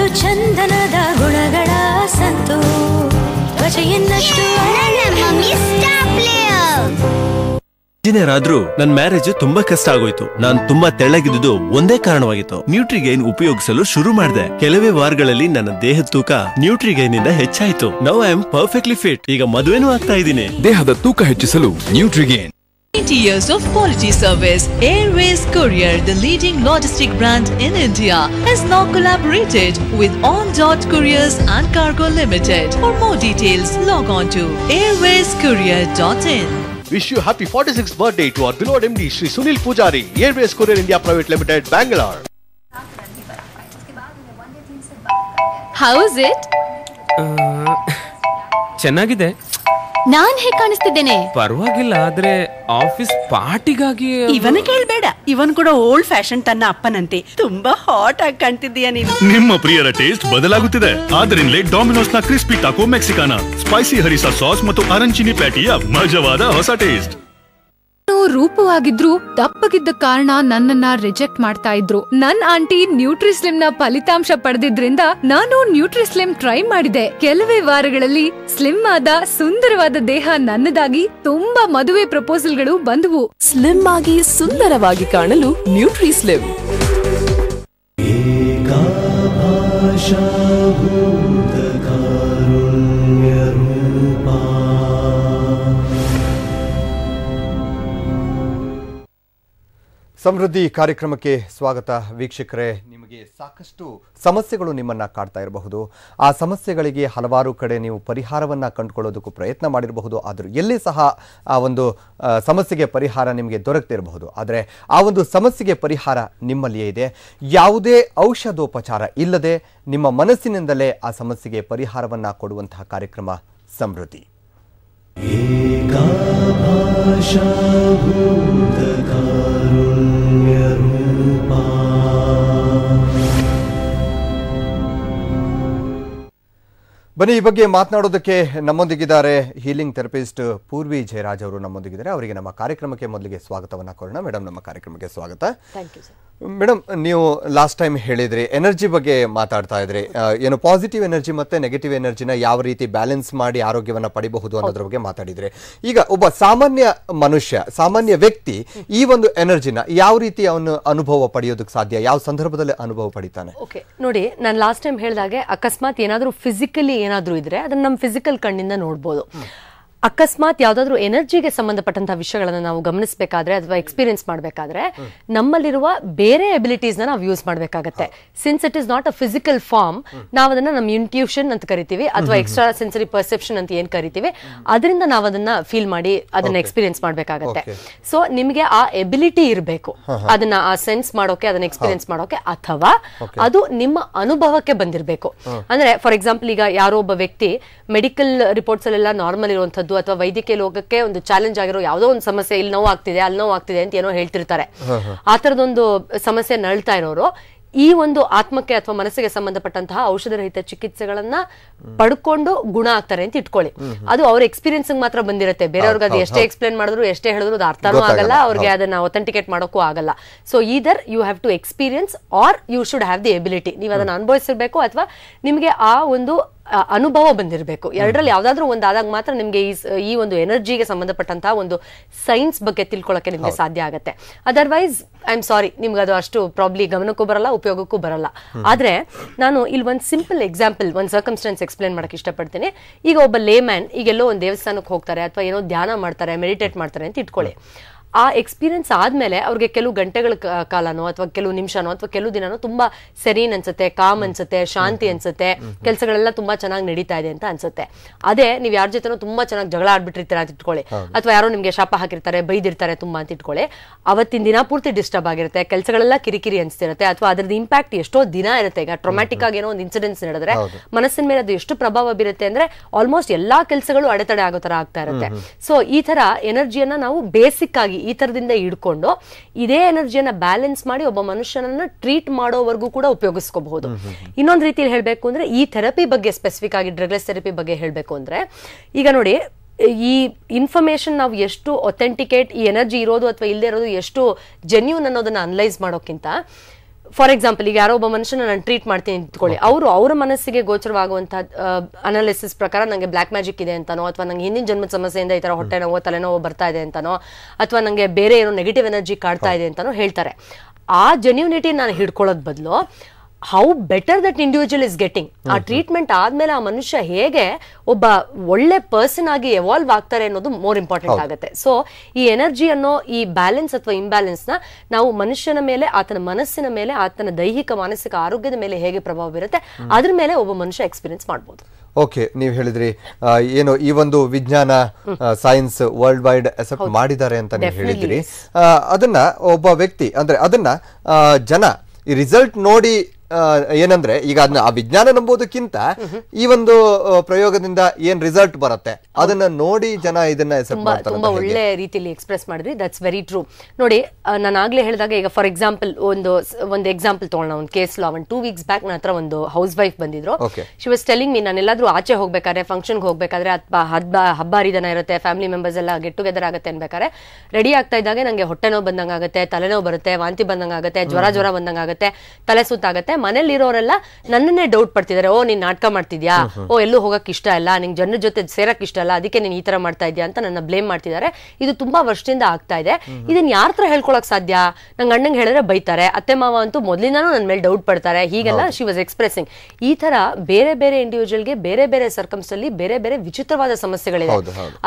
ಮತ್ತು ಚಂದನದ ಗುಣಗಳ ಸಂತು ತ್ವಚೆಯನ್ನಷ್ಟು ಇಂಜಿನಿಯರ್ ಆದ್ರೂ ನನ್ ಮ್ಯಾರೇಜ್ ತುಂಬಾ ಕಷ್ಟ ಆಗೋಯ್ತು. ನಾನ್ ತುಂಬಾ ತೆಳ್ಳಗಿದ್ದು ಒಂದೇ ಕಾರಣವಾಗಿತ್ತು. ನ್ಯೂಟ್ರಿಗೈನ್ ಉಪಯೋಗಿಸಲು ಶುರು ಮಾಡಿದೆ. ಕೆಲವೇ ವಾರಗಳಲ್ಲಿ ನನ್ನ ದೇಹದ ತೂಕ ನ್ಯೂಟ್ರಿಗೈನ್ ಇಂದ ಹೆಚ್ಚಾಯ್ತು. Now I am perfectly fit. ಈಗ ಮದುವೆನೂ ಆಗ್ತಾ ಇದ್ದೀನಿ. ದೇಹದ ತೂಕ ಹೆಚ್ಚಿಸಲು ನ್ಯೂಟ್ರಿಗೈನ್. 20 years of quality service. Airways Courier, the leading logistic brand in India, has now collaborated with On Dot Couriers and Cargo Limited. For more details, log on to airwayscourier.in. Wish you happy 46th birthday to our beloved MD Shri Sunil Pujari, Airways Courier India Private Limited, Bangalore. How is it? ಚೆನ್ನಾಗಿದೆ. ನಾನ್ ಹೇಗೆ ಕಾಣಿಸ್ತಿದ್ದೇನೆ? ಪರವಾಗಿಲ್ಲ, ಆದ್ರೆ office ಪಾರ್ಟಿಗಾಗಿ ಇವನ ಕೇಳ್ಬೇಡ. ಇವನ್ ಕೂಡ old fashion ತನ್ನ ಅಪ್ಪನಂತೆ. ತುಂಬಾ hot ಆಗಿ ಕಾಣ್ತಿದ್ದೀಯ ನೀನು. ನಿಮ್ಮ ಪ್ರಿಯರ ಟೇಸ್ಟ್ ಬದಲಾಗುತ್ತಿದೆ. ಆದ್ದರಿಂದಲೇ ಡಾಮಿನೋಸ್ ನ ಕ್ರಿಸ್ಪಿ ಟಾಕೋ ಮೆಕ್ಸಿಕಾನ, ಸ್ಪೈಸಿ ಹರಿಸಾ ಸಾಸ್ ಮತ್ತು ಅರಂಚಿನಿ ಪ್ಯಾಟಿಯ ಮಜವಾದ ಹೊಸ ಟೇಸ್ಟ್. ರೂಪವಾಗಿದ್ರು ದಪ್ಪಗಿದ್ದ ಕಾರಣ ನನ್ನನ್ನ ರಿಜೆಕ್ಟ್ ಮಾಡ್ತಾ ಇದ್ರು. ನನ್ ಆಂಟಿ ನ್ಯೂಟ್ರಿಸ್ಲಿಮ್ ನ ಫಲಿತಾಂಶ ಪಡೆದಿದ್ರಿಂದ ನಾನು ನ್ಯೂಟ್ರಿಸ್ಲಿಮ್ ಟ್ರೈ ಮಾಡಿದೆ. ಕೆಲವೇ ವಾರಗಳಲ್ಲಿ ಸ್ಲಿಮ್ ಆದ ಸುಂದರವಾದ ದೇಹ ನನ್ನದಾಗಿ ತುಂಬಾ ಮದುವೆ ಪ್ರಪೋಸಲ್ಗಳು ಬಂದವು. ಸ್ಲಿಮ್ ಆಗಿ ಸುಂದರವಾಗಿ ಕಾಣಲು ನ್ಯೂಟ್ರಿಸ್ಲಿಮ್. ಸಮೃದ್ಧಿ ಕಾರ್ಯಕ್ರಮಕ್ಕೆ ಸ್ವಾಗತ ವೀಕ್ಷಕರೇ. ನಿಮಗೆ ಸಾಕಷ್ಟು ಸಮಸ್ಯೆಗಳು ನಿಮ್ಮನ್ನು ಕಾಡ್ತಾ ಇರಬಹುದು. ಆ ಸಮಸ್ಯೆಗಳಿಗೆ ಹಲವಾರು ಕಡೆ ನೀವು ಪರಿಹಾರವನ್ನು ಕಂಡುಕೊಳ್ಳೋದಕ್ಕೂ ಪ್ರಯತ್ನ ಮಾಡಿರಬಹುದು. ಆದರೂ ಎಲ್ಲಿ ಸಹ ಆ ಒಂದು ಸಮಸ್ಯೆಗೆ ಪರಿಹಾರ ನಿಮಗೆ ದೊರಕತಿರಬಹುದು. ಆದರೆ ಆ ಒಂದು ಸಮಸ್ಯೆಗೆ ಪರಿಹಾರ ನಿಮ್ಮಲ್ಲಿಯೇ ಇದೆ. ಯಾವುದೇ ಔಷಧೋಪಚಾರ ಇಲ್ಲದೆ ನಿಮ್ಮ ಮನಸ್ಸಿನಿಂದಲೇ ಆ ಸಮಸ್ಯೆಗೆ ಪರಿಹಾರವನ್ನು ಕೊಡುವಂತಹ ಕಾರ್ಯಕ್ರಮ ಸಮೃದ್ಧಿ. ಬನ್ನಿ, ಈ ಬಗ್ಗೆ ಮಾತನಾಡೋದಕ್ಕೆ ನಮ್ಮೊಂದಿಗಿದ್ದಾರೆ ಹೀಲಿಂಗ್ ಥೆರಪಿಸ್ಟ್ ಪೂರ್ವಿ ಜಯರಾಜ್ ಅವರು ನಮ್ಮೊಂದಿಗಿದ್ದಾರೆ. ಅವರಿಗೆ ನಮ್ಮ ಕಾರ್ಯಕ್ರಮಕ್ಕೆ ಮೊದಲಿಗೆ ಸ್ವಾಗತವನ್ನು ಕೋರೋಣ. ಮೇಡಮ್, ನಮ್ಮ ಕಾರ್ಯಕ್ರಮಕ್ಕೆ ಸ್ವಾಗತ. ಮೇಡಮ್, ನೀವು ಲಾಸ್ಟ್ ಟೈಮ್ ಹೇಳಿದ್ರಿ, ಎನರ್ಜಿ ಬಗ್ಗೆ ಮಾತಾಡ್ತಾ ಇದ್ರಿ. ಏನು ಪಾಸಿಟಿವ್ ಎನರ್ಜಿ ಮತ್ತೆ ನೆಗೆಟಿವ್ ಎನರ್ಜಿನ ಯಾವ ರೀತಿ ಬ್ಯಾಲೆನ್ಸ್ ಮಾಡಿ ಆರೋಗ್ಯವನ್ನು ಪಡಿಬಹುದು ಅನ್ನೋದ್ರ ಬಗ್ಗೆ ಮಾತಾಡಿದ್ರಿ. ಈಗ ಒಬ್ಬ ಸಾಮಾನ್ಯ ಮನುಷ್ಯ, ಸಾಮಾನ್ಯ ವ್ಯಕ್ತಿ ಈ ಒಂದು ಎನರ್ಜಿನ ಯಾವ ರೀತಿ ಅವನು ಅನುಭವ ಪಡೆಯೋದಕ್ಕೆ ಸಾಧ್ಯ? ಯಾವ ಸಂದರ್ಭದಲ್ಲಿ ಅನುಭವ ಪಡಿತಾನೆ? ಓಕೆ, ನೋಡಿ, ನಾನು ಲಾಸ್ಟ್ ಟೈಮ್ ಹೇಳಿದಾಗೆ ಅಕಸ್ಮಾತ್ ಏನಾದರೂ ಫಿಸಿಕಲಿ ಏನಾದರೂ ಇದ್ರೆ ಅದನ್ನ ನಮ್ಮ ಫಿಸಿಕಲ್ ಕಣ್ಣಿಂದ ನೋಡ್ಬೋದು. ಅಕಸ್ಮಾತ್ ಯಾವ್ದಾದ್ರು ಎನರ್ಜಿಗೆ ಸಂಬಂಧಪಟ್ಟಂತಹ ವಿಷಯಗಳನ್ನ ನಾವು ಗಮನಿಸಬೇಕಾದ್ರೆ ಅಥವಾ ಎಕ್ಸ್ಪೀರಿಯನ್ಸ್ ಮಾಡಬೇಕಾದ್ರೆ ನಮ್ಮಲ್ಲಿರುವ ಬೇರೆ ಎಬಿಲಿಟೀಸ್ ನಾವು ಯೂಸ್ ಮಾಡಬೇಕಾಗತ್ತೆ. Since it is not a physical form, ನಾವು ಅದನ್ನ ನಮ್ಮ ಇಂಟ್ಯೂಷನ್ ಅಂತ ಕರಿತೀವಿ ಅಥವಾ ಎಕ್ಸ್ಟ್ರಾ ಸೆನ್ಸರಿ ಪರ್ಸೆಪ್ಷನ್ ಅಂತ ಏನ್ ಕರಿತೀವಿ, ಅದರಿಂದ ನಾವು ಅದನ್ನ ಫೀಲ್ ಮಾಡಿ ಅದನ್ನ ಎಕ್ಸ್ಪೀರಿಯನ್ಸ್ ಮಾಡಬೇಕಾಗತ್ತೆ. ಸೊ ನಿಮಗೆ ಆ ಎಬಿಲಿಟಿ ಇರಬೇಕು, ಅದನ್ನ ಆ ಸೆನ್ಸ್ ಮಾಡೋಕೆ, ಅದನ್ನ ಎಕ್ಸ್ಪೀರಿಯನ್ಸ್ ಮಾಡೋಕೆ, ಅಥವಾ ಅದು ನಿಮ್ಮ ಅನುಭವಕ್ಕೆ ಬಂದಿರಬೇಕು. ಅಂದ್ರೆ ಫಾರ್ ಎಕ್ಸಾಂಪಲ್, ಈಗ ಯಾರೋ ಒಬ್ಬ ವ್ಯಕ್ತಿ ಮೆಡಿಕಲ್ ರಿಪೋರ್ಟ್ಸ್ ಅಲ್ಲೆಲ್ಲ ನಾರ್ಮಲ್ ಇರುವಂತದ್ದು ಅಥವಾ ವೈದ್ಯಕೀಯ ಲೋಕಕ್ಕೆ ಒಂದು ಚಾಲೆಂಜ್ ಆಗಿರೋ ಯಾವುದೋ ಒಂದು ಸಮಸ್ಯೆ, ಇಲ್ಲಿ ನೋವು ಆಗ್ತಿದೆ, ಅಲ್ಲಿ ನೋವು ಆಗ್ತಿದೆ ಅಂತ ಏನೋ ಹೇಳ್ತಿರ್ತಾರೆ. ಆ ತರದೊಂದು ಸಮಸ್ಯೆ ನಳ್ತಾ ಇರೋರು ಈ ಒಂದು ಆತ್ಮಕ್ಕೆ ಅಥವಾ ಮನಸ್ಸಿಗೆ ಸಂಬಂಧಪಟ್ಟಂತಹ ಔಷಧರಹಿತ ಚಿಕಿತ್ಸೆಗಳನ್ನ ಪಡ್ಕೊಂಡು ಗುಣ ಆಗ್ತಾರೆ ಅಂತ ಇಟ್ಕೊಳ್ಳಿ. ಅದು ಅವ್ರ ಎಕ್ಸ್ಪೀರಿಯನ್ಸ್ ಮಾತ್ರ ಬಂದಿರುತ್ತೆ. ಬೇರೆಯವ್ರಿಗೆ ಅದು ಎಷ್ಟೇ ಎಕ್ಸ್ಪ್ಲೇನ್ ಮಾಡಿದ್ರು, ಎಷ್ಟೇ ಹೇಳಿದ್ರು ಅದು ಅರ್ಥನೂ ಆಗಲ್ಲ, ಅವ್ರಿಗೆ ಅದನ್ನ ಅಥೆಂಟಿಕೇಟ್ ಮಾಡೋಕ್ಕೂ ಆಗಲ್ಲ. So either you have to experience or you should have the ability. ನೀವು ಅದನ್ನ ಅನುಭವಿಸಿರ್ಬೇಕು ಅಥವಾ ನಿಮಗೆ ಆ ಒಂದು ಅನುಭವ ಬಂದಿರಬೇಕು. ಎರಡರಲ್ಲಿ ಯಾವ್ದಾದ್ರು ಒಂದು ಆದಾಗ ಮಾತ್ರ ನಿಮ್ಗೆ ಈ ಒಂದು ಎನರ್ಜಿಗೆ ಸಂಬಂಧಪಟ್ಟಂತಹ ಒಂದು ಸೈನ್ಸ್ ಬಗ್ಗೆ ತಿಳ್ಕೊಳ್ಳೋಕೆ ನಿಮ್ಗೆ ಸಾಧ್ಯ ಆಗುತ್ತೆ. ಅದರ್ವೈಸ್ ಐ ಆಮ್ ಸಾರಿ, ನಿಮ್ಗೆ ಅದು ಅಷ್ಟು ಪ್ರಾಬ್ಲಿ ಗಮನಕ್ಕೂ ಬರಲ್ಲ, ಉಪಯೋಗಕ್ಕೂ ಬರಲ್ಲ. ಆದ್ರೆ ನಾನು ಇಲ್ಲಿ ಒಂದು ಸಿಂಪಲ್ ಎಕ್ಸಾಂಪಲ್, ಒಂದು ಸರ್ಕಮ್ಸ್ಟೆನ್ಸ್ ಎಕ್ಸ್ಪ್ಲೇನ್ ಮಾಡಕ್ಕೆ ಇಷ್ಟಪಡ್ತೀನಿ. ಈಗ ಒಬ್ಬ ಲೇಮ್ಯಾನ್ ಈಗೆಲ್ಲೋ ಒಂದು ದೇವಸ್ಥಾನಕ್ಕೆ ಹೋಗ್ತಾರೆ ಅಥವಾ ಏನೋ ಧ್ಯಾನ ಮಾಡ್ತಾರೆ, ಮೆಡಿಟೇಟ್ ಮಾಡ್ತಾರೆ ಅಂತ ಇಟ್ಕೊಳ್ಳಿ. ಆ ಎಕ್ಸ್ಪೀರಿಯನ್ಸ್ ಆದ್ಮೇಲೆ ಅವ್ರಿಗೆ ಕೆಲವು ಗಂಟೆಗಳ ಕಾಲನೋ ಅಥವಾ ಕೆಲವು ನಿಮಿಷನೋ ಅಥವಾ ಕೆಲವು ದಿನನೋ ತುಂಬಾ ಸೆರೀನ್ ಅನ್ಸುತ್ತೆ, ಕಾಮ್ ಅನ್ಸುತ್ತೆ, ಶಾಂತಿ ಅನ್ಸುತ್ತೆ, ಕೆಲಸಗಳೆಲ್ಲ ತುಂಬಾ ಚೆನ್ನಾಗಿ ನಡೀತಾ ಇದೆ ಅಂತ ಅನ್ಸುತ್ತೆ. ಅದೇ ನೀವು ಯಾರ ಜೊತೆನೋ ತುಂಬಾ ಚೆನ್ನಾಗಿ ಜಗಳ ಆಡ್ಬಿಟ್ಟಿರ್ತೀರ ಅಂತ ಇಟ್ಕೊಳ್ಳಿ, ಅಥವಾ ಯಾರೋ ನಿಮ್ಗೆ ಶಾಪ ಹಾಕಿರ್ತಾರೆ, ಬೈದಿರ್ತಾರೆ ತುಂಬಾ ಅಂತ ಇಟ್ಕೊಳ್ಳಿ. ಅವತ್ತಿನ ದಿನ ಪೂರ್ತಿ ಡಿಸ್ಟರ್ಬ್ ಆಗಿರುತ್ತೆ, ಕೆಲಸಗಳೆಲ್ಲ ಕಿರಿಕಿರಿ ಅನ್ಸ್ತಿರುತ್ತೆ, ಅಥವಾ ಅದ್ರದ್ದು ಇಂಪ್ಯಾಕ್ಟ್ ಎಷ್ಟೋ ದಿನ ಇರುತ್ತೆ. ಈಗ ಟ್ರೊಮ್ಯಾಟಿಕ್ ಆಗಿ ಏನೋ ಒಂದು ಇನ್ಸಿಡೆನ್ಸ್ ನಡೆದ್ರೆ ಮನಸ್ಸಿನ ಮೇಲೆ ಅದು ಎಷ್ಟು ಪ್ರಭಾವ ಬೀರುತ್ತೆ ಅಂದ್ರೆ ಆಲ್ಮೋಸ್ಟ್ ಎಲ್ಲಾ ಕೆಲಸಗಳು ಅಡೆತಡೆ ಆಗೋ ತರ ಆಗ್ತಾ ಇರುತ್ತೆ. ಸೊ ಈ ತರ ಎನರ್ಜಿಯನ್ನ ನಾವು ಬೇಸಿಕ್ ಆಗಿ ಈ ತರದಿಂದ ಹಿಡ್ಕೊಂಡು ಇದೇ ಎನರ್ಜಿಯನ್ನ ಬ್ಯಾಲೆನ್ಸ್ ಮಾಡಿ ಒಬ್ಬ ಮನುಷ್ಯನನ್ನ ಟ್ರೀಟ್ ಮಾಡೋವರೆಗೂ ಕೂಡ ಉಪಯೋಗಿಸ್ಕೋಬಹುದು. ಇನ್ನೊಂದು ರೀತಿಯಲ್ಲಿ ಹೇಳ್ಬೇಕು ಅಂದ್ರೆ ಈ ಥೆರಪಿ ಬಗ್ಗೆ, ಸ್ಪೆಸಿಫಿಕ್ ಆಗಿ ಡ್ರಗ್ಲೆಸ್ ಥೆರಪಿ ಬಗ್ಗೆ ಹೇಳ್ಬೇಕು ಅಂದ್ರೆ, ಈಗ ನೋಡಿ, ಈ ಇನ್ಫಾರ್ಮೇಶನ್ ನಾವು ಎಷ್ಟು ಅಥೆಂಟಿಕೇಟ್, ಈ ಎನರ್ಜಿ ಇರೋದು ಅಥವಾ ಇಲ್ಲದೆ ಇರೋದು ಎಷ್ಟು ಜೆನ್ಯೂನ್ ಅನ್ನೋದನ್ನ ಅನಲೈಸ್ ಮಾಡೋಕ್ಕಿಂತ ಫಾರ್ ಎಕ್ಸಾಂಪಲ್ ಈಗ ಯಾರೋ ಒಬ್ಬ ಮನುಷ್ಯನ ನಾನು ಟ್ರೀಟ್ ಮಾಡ್ತೀನಿ ಇಟ್ಕೊಳ್ಳಿ, ಅವರ ಮನಸ್ಸಿಗೆ ಗೋಚರವಾಗುವಂತಹ ಅನಾಲಿಸಿಸ್ ಪ್ರಕಾರ ನಂಗೆ ಬ್ಲಾಕ್ ಮ್ಯಾಜಿಕ್ ಇದೆ ಅಂತಾನೋ, ಅಥವಾ ನಂಗೆ ಹಿಂದಿನ ಜನ್ಮದ ಸಮಸ್ಯೆಯಿಂದ ಈ ತರ ಹೊಟ್ಟೆ ನೋವು ತಲೆನೋವು ಬರ್ತಾ ಇದೆ ಅಂತಾನೋ, ಅಥವಾ ನಂಗೆ ಬೇರೆ ಏನೋ ನೆಗೆಟಿವ್ ಎನರ್ಜಿ ಕಾಡ್ತಾ ಇದೆ ಅಂತಾನೋ ಹೇಳ್ತಾರೆ. ಆ ಜೆನ್ಯೂನಿಟಿ ನಾನು ಹಿಡ್ಕೊಳ್ಳೋದ್ ಬದಲು how better that individual is getting, ಆ ಟ್ರೀಟ್ಮೆಂಟ್ ಆದ್ಮೇಲೆ ಆ ಮನುಷ್ಯ ಹೇಗೆ ಒಬ್ಬ ಒಳ್ಳೆ ಪರ್ಸನ್ ಆಗಿ ಎವಾಲ್ವ್ ಆಗ್ತಾರೆ ಅನ್ನೋದು ಮೋರ್ ಇಂಪಾರ್ಟೆಂಟ್ ಆಗುತ್ತೆ. ಸೊ ಈ ಎನರ್ಜಿ ಅನ್ನೋ ಈ ಬ್ಯಾಲೆನ್ಸ್ ಅಥವಾ ಇಂಬ್ಯಾಲೆನ್ಸ್ ನ ನಾವು ಮನುಷ್ಯನ ಮೇಲೆ, ಆತನ ಮನಸ್ಸಿನ ಮೇಲೆ, ಆತನ ದೈಹಿಕ ಮಾನಸಿಕ ಆರೋಗ್ಯದ ಮೇಲೆ ಹೇಗೆ ಪ್ರಭಾವ ಬೀರುತ್ತೆ ಅದ್ರ ಮೇಲೆ ಒಬ್ಬ ಮನುಷ್ಯ ಎಕ್ಸ್ಪೀರಿಯನ್ಸ್ ಮಾಡ್ಬೋದು. ಓಕೆ, ನೀವು ಹೇಳಿದ್ರಿ ಏನು ಈ ಒಂದು ವಿಜ್ಞಾನ ಸೈನ್ಸ್ ವರ್ಲ್ಡ್ ವೈಡ್ ಅಕ್ಸೆಪ್ಟ್ ಮಾಡಿದ್ದಾರೆ ಅಂತ ನೀವು ಹೇಳಿದ್ರಿ. ಅದನ್ನ ಒಬ್ಬ ವ್ಯಕ್ತಿ ಅಂದ್ರೆ ಅದನ್ನ ಜನ ಈ ರಿಸಲ್ಟ್ ನೋಡಿ ಏನಂದ್ರೆ ಈಗ ಅದನ್ನ ಆ ವಿಜ್ಞಾನ ನಂಬೋದಕ್ಕಿಂತ ಈ ಒಂದು ಪ್ರಯೋಗದಿಂದ ಏನ್ ರಿಸಲ್ಟ್ ಬರುತ್ತೆ ಅದನ್ನ ನೋಡಿ ಜನ ಇದನ್ನ ತುಂಬಾ ಒಳ್ಳೆ ರೀತಿಯಲ್ಲಿ ಎಕ್ಸ್ಪ್ರೆಸ್ ಮಾಡಿದ್ರಿ. That's very true. ನೋಡಿ, ನಾನು ಆಗ್ಲೇ ಹೇಳಿದಾಗ ಈಗ ಫಾರ್ ಎಕ್ಸಾಂಪಲ್ ಒಂದು ಎಕ್ಸಾಂಪಲ್ ತಗೊಳ್ಳೋಣ, ಒಂದು ಕೇಸ್ ಲಾ. 2 weeks ಬ್ಯಾಕ್ ನನ್ನ ಹತ್ರ ಒಂದು ಹೌಸ್ ವೈಫ್ ಬಂದಿದ್ರು. ಶಿ ವಾಸ್ ಟೆಲಿಂಗ್ ಮೀ, ನಾನು ಎಲ್ಲಾದ್ರೂ ಆಚೆ ಹೋಗ್ಬೇಕಾದ್ರೆ, ಫಂಕ್ಷನ್ಗೆ ಹೋಗ್ಬೇಕಾದ್ರೆ, ಅಥವಾ ಹಬ್ಬ ಹರಿದಿನ ಇರುತ್ತೆ, ಫ್ಯಾಮಿಲಿ ಮೆಂಬರ್ಸ್ ಎಲ್ಲ ಗೆಟ್ ಟುಗೆದರ್ ಆಗುತ್ತೆ ಅನ್ಬೇಕಾದ್ರೆ ರೆಡಿ ಆಗ್ತಾ ಇದ್ದಾಗ ನಂಗೆ ಹೊಟ್ಟೆ ನೋವು ಬಂದಂಗ ಆಗುತ್ತೆ, ತಲೆನೋವು ಬರುತ್ತೆ, ವಾಂತಿ ಬಂದಂಗ ಆಗುತ್ತೆ, ಜ್ವರ ಬಂದಂಗ ಆಗುತ್ತೆ, ತಲೆ ಸುತ್ತಾಗುತ್ತೆ. ಮನೇಲಿ ಇರೋರೆಲ್ಲ ನನ್ನನ್ನೇ ಡೌಟ್ ಪಡ್ತಿದ್ದಾರೆ. ಓ, ನೀನ್ ನಾಟಕ ಮಾಡ್ತಿದ್ಯಾ, ಓ ಎಲ್ಲೂ ಹೋಗಕ್ ಇಷ್ಟ ಇಲ್ಲ, ನಿಂಗೆ ಜನರ ಜೊತೆ ಸೇರಕ್ ಇಷ್ಟ ಇಲ್ಲ, ಅದಕ್ಕೆ ನೀನ್ ಈ ತರ ಮಾಡ್ತಾ ಇದ್ಯಾ ಅಂತ ನನ್ನ ಬ್ಲೇಮ್ ಮಾಡ್ತಿದ್ದಾರೆ. ಇದು ತುಂಬಾ ವರ್ಷದಿಂದ ಆಗ್ತಾ ಇದೆ. ಇದನ್ನ ಯಾರ ಹತ್ರ ಹೇಳ್ಕೊಳಕ್ ಸಾಧ್ಯ? ನಂಗೆ ಅಣ್ಣಂಗೆ ಹೇಳಿದ್ರೆ ಬೈತಾರೆ, ಅತ್ತೆ ಮಾವ ಅಂತೂ ಮೊದ್ಲಿಂದಾನು ನನ್ನ ಮೇಲೆ ಡೌಟ್ ಪಡ್ತಾರೆ, ಹೀಗೆಲ್ಲ ಶಿ ವಾಸ್ ಎಕ್ಸ್ಪ್ರೆಸಿಂಗ್. ಈ ತರ ಬೇರೆ ಬೇರೆ ಇಂಡಿವಿಜುವಲ್ಗೆ ಬೇರೆ ಬೇರೆ ಸರ್ಕಮ್ಸ್ ಅಲ್ಲಿ ಬೇರೆ ಬೇರೆ ವಿಚಿತ್ರವಾದ ಸಮಸ್ಯೆಗಳಿದೆ.